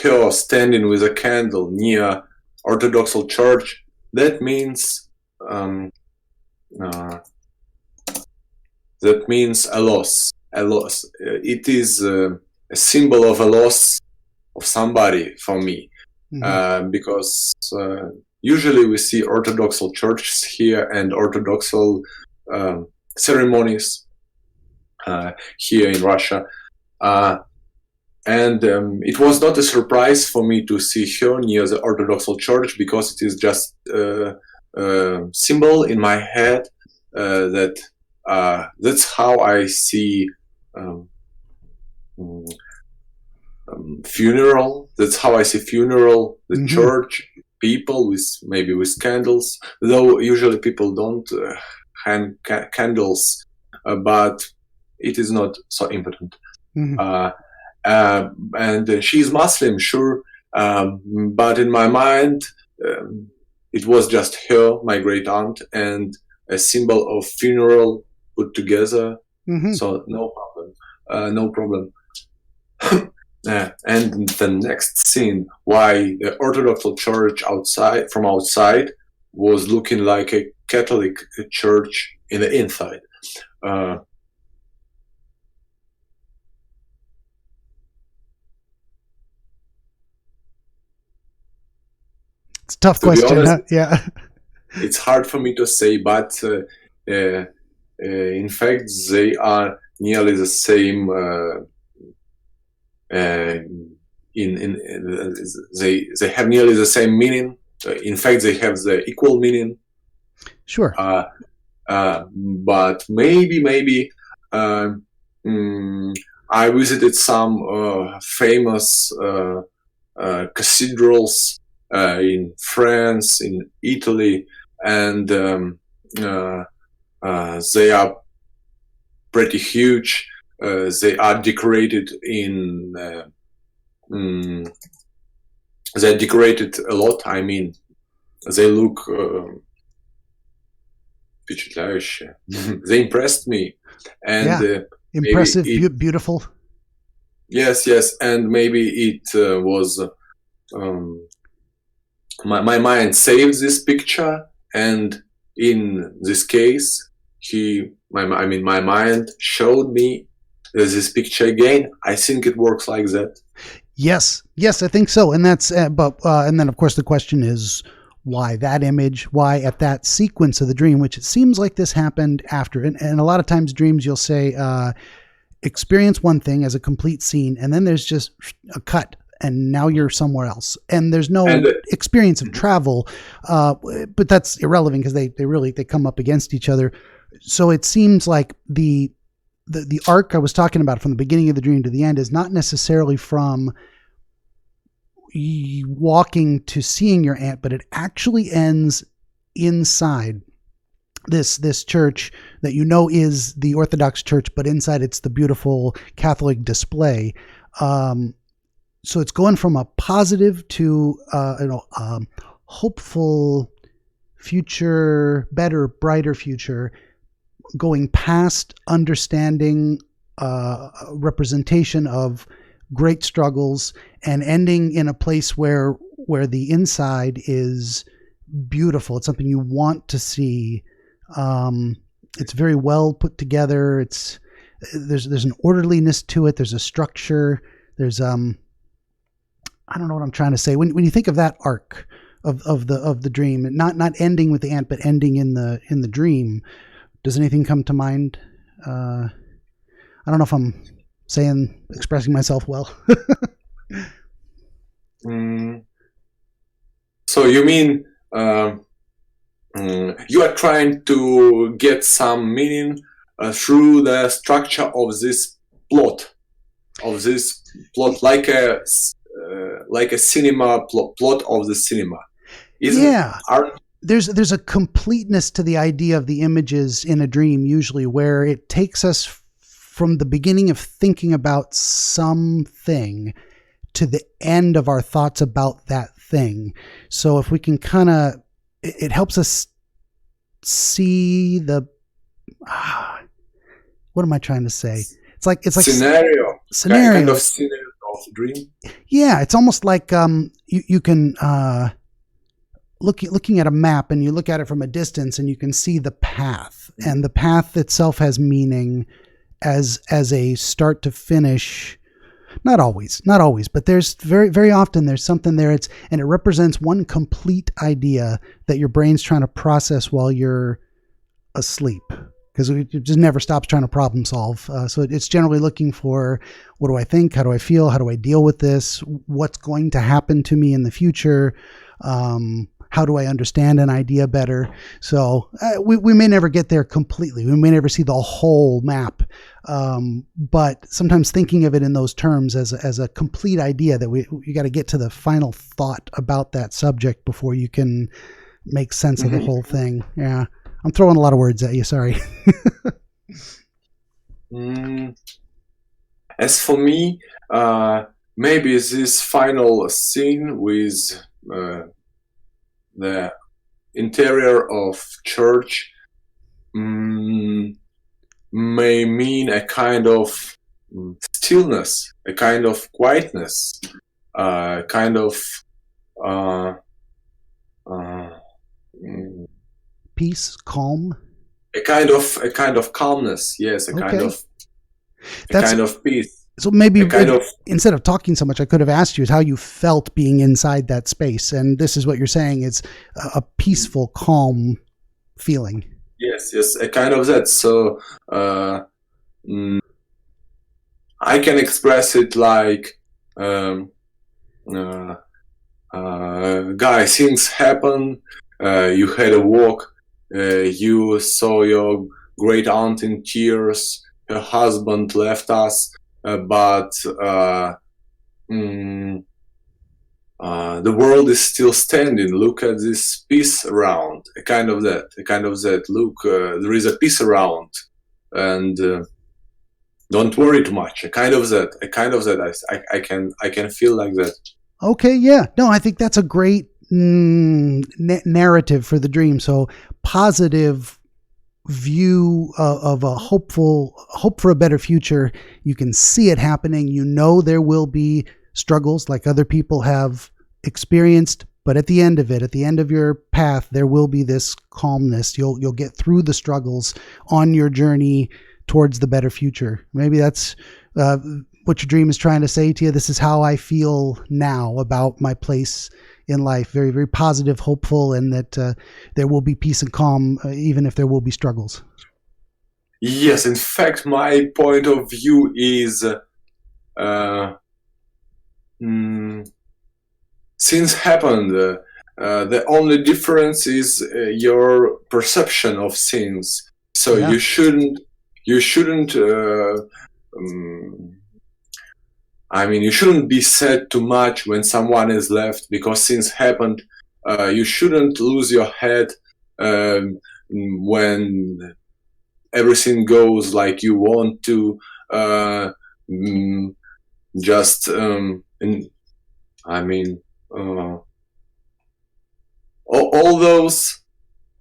her standing with a candle near Orthodox church, that means a loss. It is a symbol of a loss of somebody for me, because usually we see Orthodox churches here and Orthodox ceremonies here in Russia. And it was not a surprise for me to see her near the Orthodox church, because it is just a symbol in my head that's how I see funeral. That's how I see funeral, the church, people with candles, though usually people don't hang candles, but it is not so important. And she's Muslim, sure, but in my mind, it was just her, my great aunt, and a symbol of funeral put together. So no problem. And the next scene, why the Orthodox church from outside was looking like a Catholic church in the inside. It's a tough question. Honest, yeah. It's hard for me to say, but in fact, they are nearly the same. They have nearly the same meaning. In fact, they have the equal meaning. Sure. But maybe I visited some famous cathedrals in France, in Italy, and they are pretty huge. They are decorated they're decorated a lot. I mean, they look впечатляюще. They impressed me, and Impressive, beautiful. Yes, and maybe it was my mind saved this picture, and in this case, my mind showed me this picture again. I think it works like that. Yes, I think so, and that's and then of course the question is why that image, why at that sequence of the dream, which it seems like this happened after, and a lot of times dreams you'll say experience one thing as a complete scene, and then there's just a cut, and now you're somewhere else, and there's no experience of travel, but that's irrelevant because they come up against each other. So it seems like the arc I was talking about from the beginning of the dream to the end is not necessarily from walking to seeing your aunt, but it actually ends inside this church that is the Orthodox Church, but inside it's the beautiful Catholic display. So it's going from a positive to hopeful future, better, brighter future, going past understanding representation of great struggles, and ending in a place where the inside is beautiful. It's something you want to see. It's very well put together. There's an orderliness to it. There's a structure. There's I don't know what I'm trying to say. When you think of that arc of the dream, not ending with the ant, but ending in the dream, does anything come to mind? I don't know if I'm expressing myself well. So you mean you are trying to get some meaning through the structure of this plot, like a cinema plot of the cinema. There's a completeness to the idea of the images in a dream, usually, where it takes us from the beginning of thinking about something to the end of our thoughts about that thing. So if we can it helps us see what am I trying to say? It's like scenario kind of scenario of the dream. Yeah, it's almost like you can looking at a map, and you look at it from a distance, and you can see the path, and the path itself has meaning as a start to finish. Not always, but there's very, very often there's something there. And it represents one complete idea that your brain's trying to process while you're asleep, because it just never stops trying to problem solve. So it's generally looking for, what do I think? How do I feel? How do I deal with this? What's going to happen to me in the future? How do I understand an idea better? So we may never get there completely. We may never see the whole map. But sometimes thinking of it in those terms as a complete idea, that you got to get to the final thought about that subject before you can make sense of the whole thing. Yeah. I'm throwing a lot of words at you. Sorry. As for me, maybe this final scene with the interior of church may mean a kind of stillness, a kind of quietness, kind of peace, calm, a kind of calmness. Yes, kind of peace. So maybe instead of talking so much, I could have asked you how you felt being inside that space. And this is what you're saying. It's a peaceful, calm feeling. Yes, a kind of that. So I can express it like, guys, things happen. You had a walk. You saw your great aunt in tears. Her husband left us. But the world is still standing. Look at this peace around. A kind of that. Look, there is a peace around, and don't worry too much. A kind of that. I can feel like that. Okay, yeah. No, I think that's a great narrative for the dream. So positive view of a hope for a better future. You can see it happening. You know there will be struggles like other people have experienced, but at the end of it, at the end of your path, there will be this calmness. You'll get through the struggles on your journey towards the better future. Maybe that's what your dream is trying to say to you. This is how I feel now about my place in life. Very, very positive, hopeful, and that there will be peace and calm, even if there will be struggles. Yes, in fact, my point of view is since happened, the only difference is your perception of sins. So Yeah. you shouldn't. You shouldn't be sad too much when someone is left because things happened. You shouldn't lose your head when everything goes like you want to.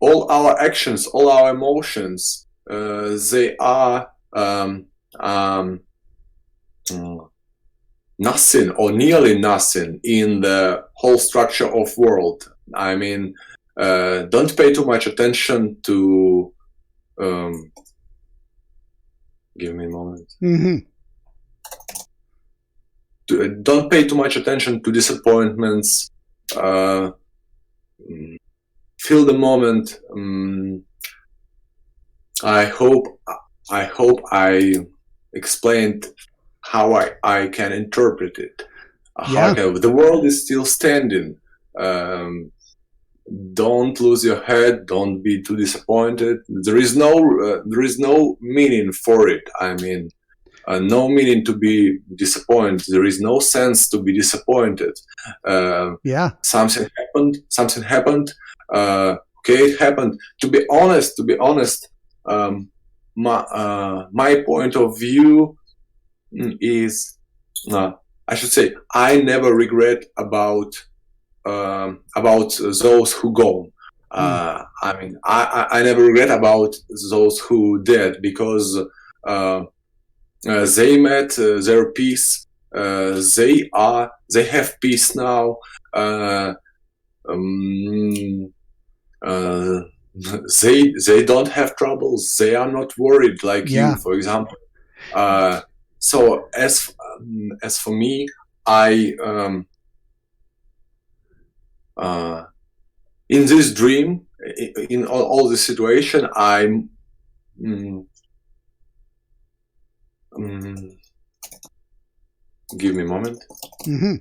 All our actions, all our emotions, they are nothing or nearly nothing in the whole structure of world. I mean, don't pay too much attention to. Give me a moment. Mm-hmm. Don't pay too much attention to disappointments. Feel the moment. I hope I explained how I can interpret it. Yeah. The world is still standing. Don't lose your head. Don't be too disappointed. There is no meaning for it. I mean, no meaning to be disappointed. There is no sense to be disappointed. Yeah. Something happened. Okay, it happened. To be honest, my point of view is, I should say, I never regret about those who gone. I mean, I never regret about those who dead because they met their peace. They have peace now. They don't have troubles. They are not worried like Yeah. you, for example. So as for me, I in this dream, in all this situation, I'm give me a moment. Mm-hmm.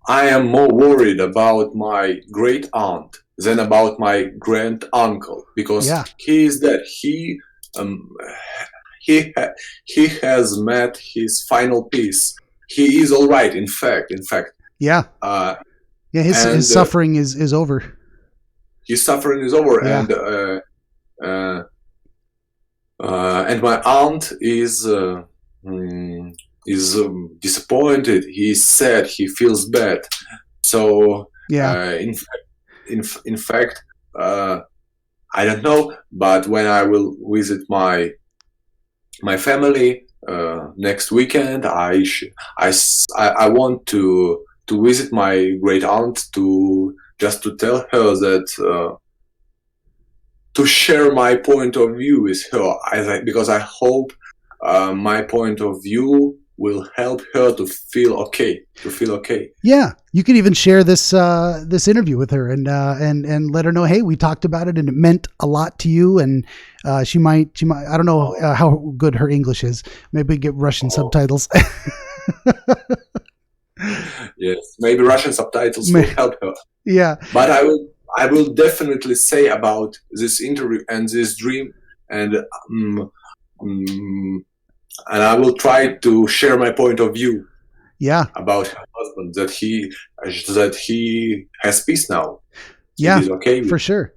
I am more worried about my great aunt than about my grand uncle because Yeah. he is dead. He has met his final peace. He is all right. In fact. Yeah. Yeah. His suffering is over. His suffering is over, Yeah. and my aunt is disappointed. He's sad. He feels bad. So Yeah. in fact, I don't know. But when I will visit my family next weekend, I want to visit my great aunt to tell her that to share my point of view with her. Because I hope my point of view will help her to feel okay. Yeah, you could even share this interview with her and let her know, hey, we talked about it and it meant a lot to you. And she might. I don't know how good her English is. Maybe get Russian subtitles. Yes, maybe Russian subtitles will help her. Yeah, but I will definitely say about this interview and this dream, and I will try to share my point of view. Yeah, about her husband, that he has peace now. Yeah, he's okay for sure.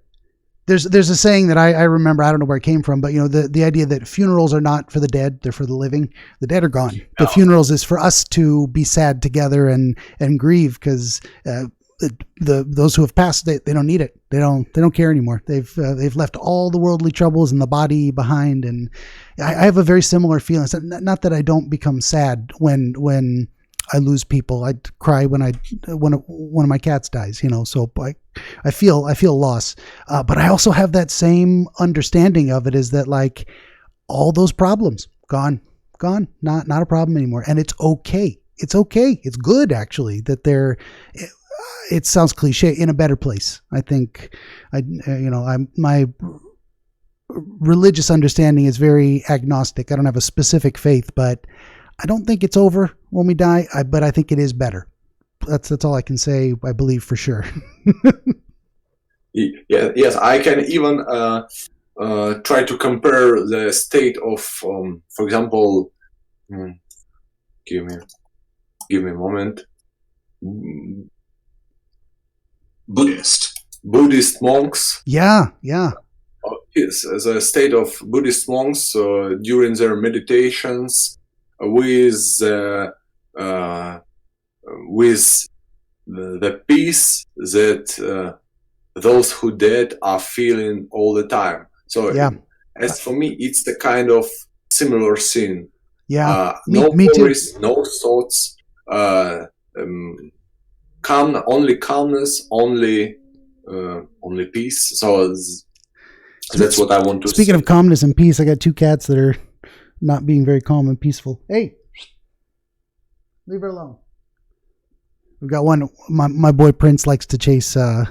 There's a saying that I remember. I don't know where it came from, but the idea that funerals are not for the dead; they're for the living. The dead are gone. The funerals is for us to be sad together and grieve, because those who have passed, they don't need it. They don't care anymore. They've left all the worldly troubles and the body behind. And I have a very similar feeling. It's not that I don't become sad when I lose people. I cry when one of my cats dies, so I feel loss. But I also have that same understanding of it, is that like all those problems gone, not a problem anymore. And it's okay. It's okay. It's good actually that they're, it sounds cliche, in a better place. I think my religious understanding is very agnostic. I don't have a specific faith, but I don't think it's over when we die, but I think it is better. That's all I can say, I believe, for sure. Yes, I can even try to compare the state of, for example, give me a moment. Buddhist monks. Yeah. Yes, the state of Buddhist monks during their meditations, with the peace that those who dead are feeling all the time. So as for me, it's the kind of similar thing. Yeah, no me worries, too. no thoughts, only calmness, only peace. So that's what I want to. Speaking of calmness and peace, I got 2 cats that are not being very calm and peaceful. Hey, leave her alone. We've got one. My boy Prince likes to chase the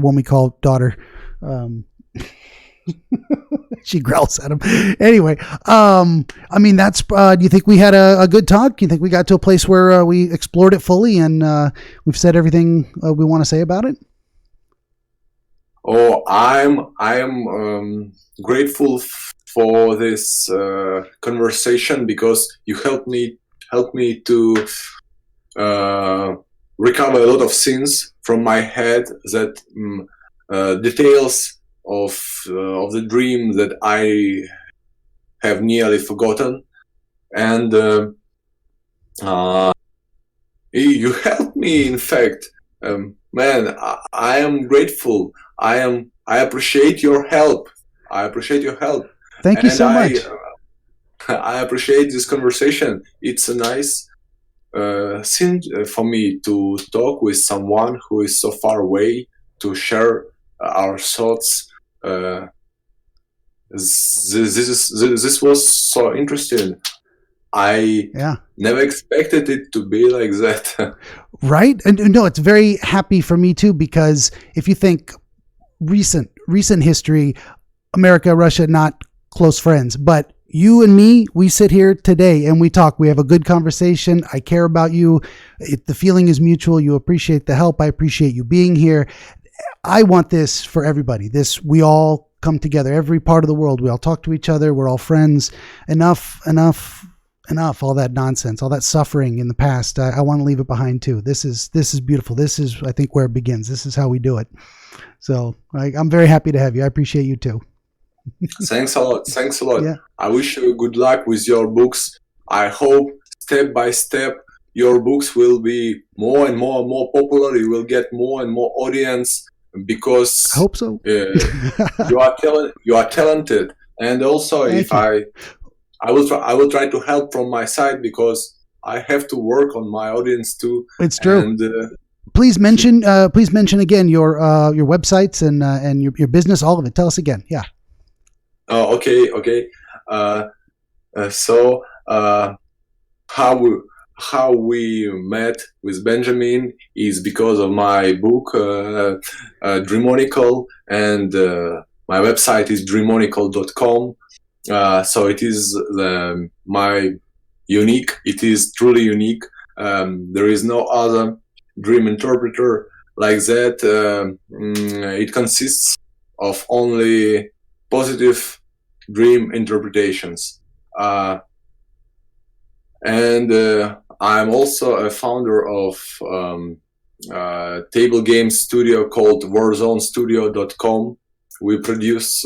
one we call daughter. She growls at him. Anyway, I mean, that's. Do you think we had a good talk? Do you think we got to a place where we explored it fully and we've said everything we want to say about it? Oh, I am grateful for this conversation, because you helped me to recover a lot of things from my head, that details of the dream that I have nearly forgotten, and you helped me. In fact, man, I am grateful. I appreciate your help. Thank you so much. I appreciate this conversation. It's a nice thing for me to talk with someone who is so far away, to share our thoughts. This was so interesting. I never expected it to be like that. Right? And no, it's very happy for me too, because if you think recent history, America, Russia, not close friends, but you and me, we sit here today and we talk. We have a good conversation. I care about you. The feeling is mutual. You appreciate the help. I appreciate you being here. I want this for everybody. We all come together, every part of the world. We all talk to each other. We're all friends. Enough. All that nonsense, all that suffering in the past. I want to leave it behind too. This is beautiful. This is, I think, where it begins. This is how we do it. So I'm very happy to have you. I appreciate you too. Thanks a lot. Yeah. I wish you good luck with your books. I hope step by step your books will be more and more popular. You will get more and more audience, because I hope so. you are talented, and also I will try to help from my side, because I have to work on my audience too. It's true. And, please mention again your websites and your business, all of it. Tell us again. Yeah. Oh, okay. So how we met with Benjamin is because of my book, Dreamonicle, and my website is dreamonicle.com. So it is unique. It is truly unique. There is no other dream interpreter like that. It consists of only positive dream interpretations. And I'm also a founder of table game studio called warzonestudio.com. We produce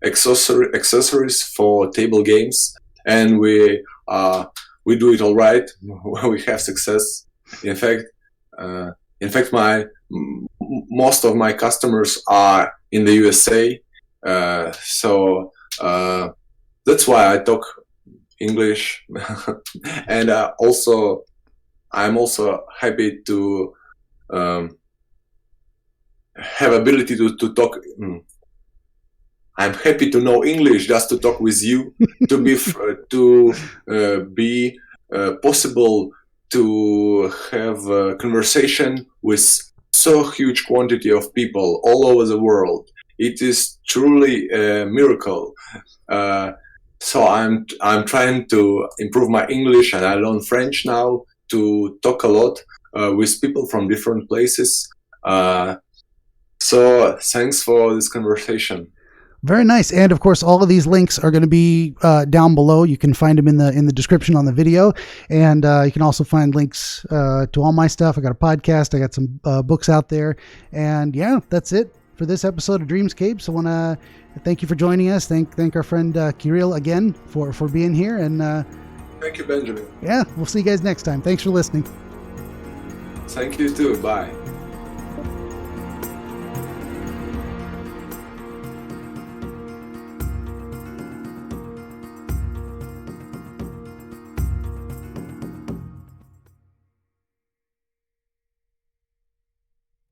accessories for table games, and we do it all right. We have success. In fact, in fact, most of my customers are in the USA, so that's why I talk English, and I'm also happy to have ability to talk. I'm happy to know English just to talk with you, to be possible to have a conversation with so huge quantity of people all over the world. It is truly a miracle. So I'm trying to improve my English, and I learn French now to talk a lot with people from different places. So thanks for this conversation. Very nice. And of course, all of these links are going to be down below. You can find them in the description on the video. And you can also find links to all my stuff. I got a podcast. I got some books out there. And yeah, that's it for this episode of Dreamscapes. I want to thank you for joining us. Thank our friend Kirill again for being here. And thank you, Benjamin. Yeah, we'll see you guys next time. Thanks for listening. Thank you too. Bye.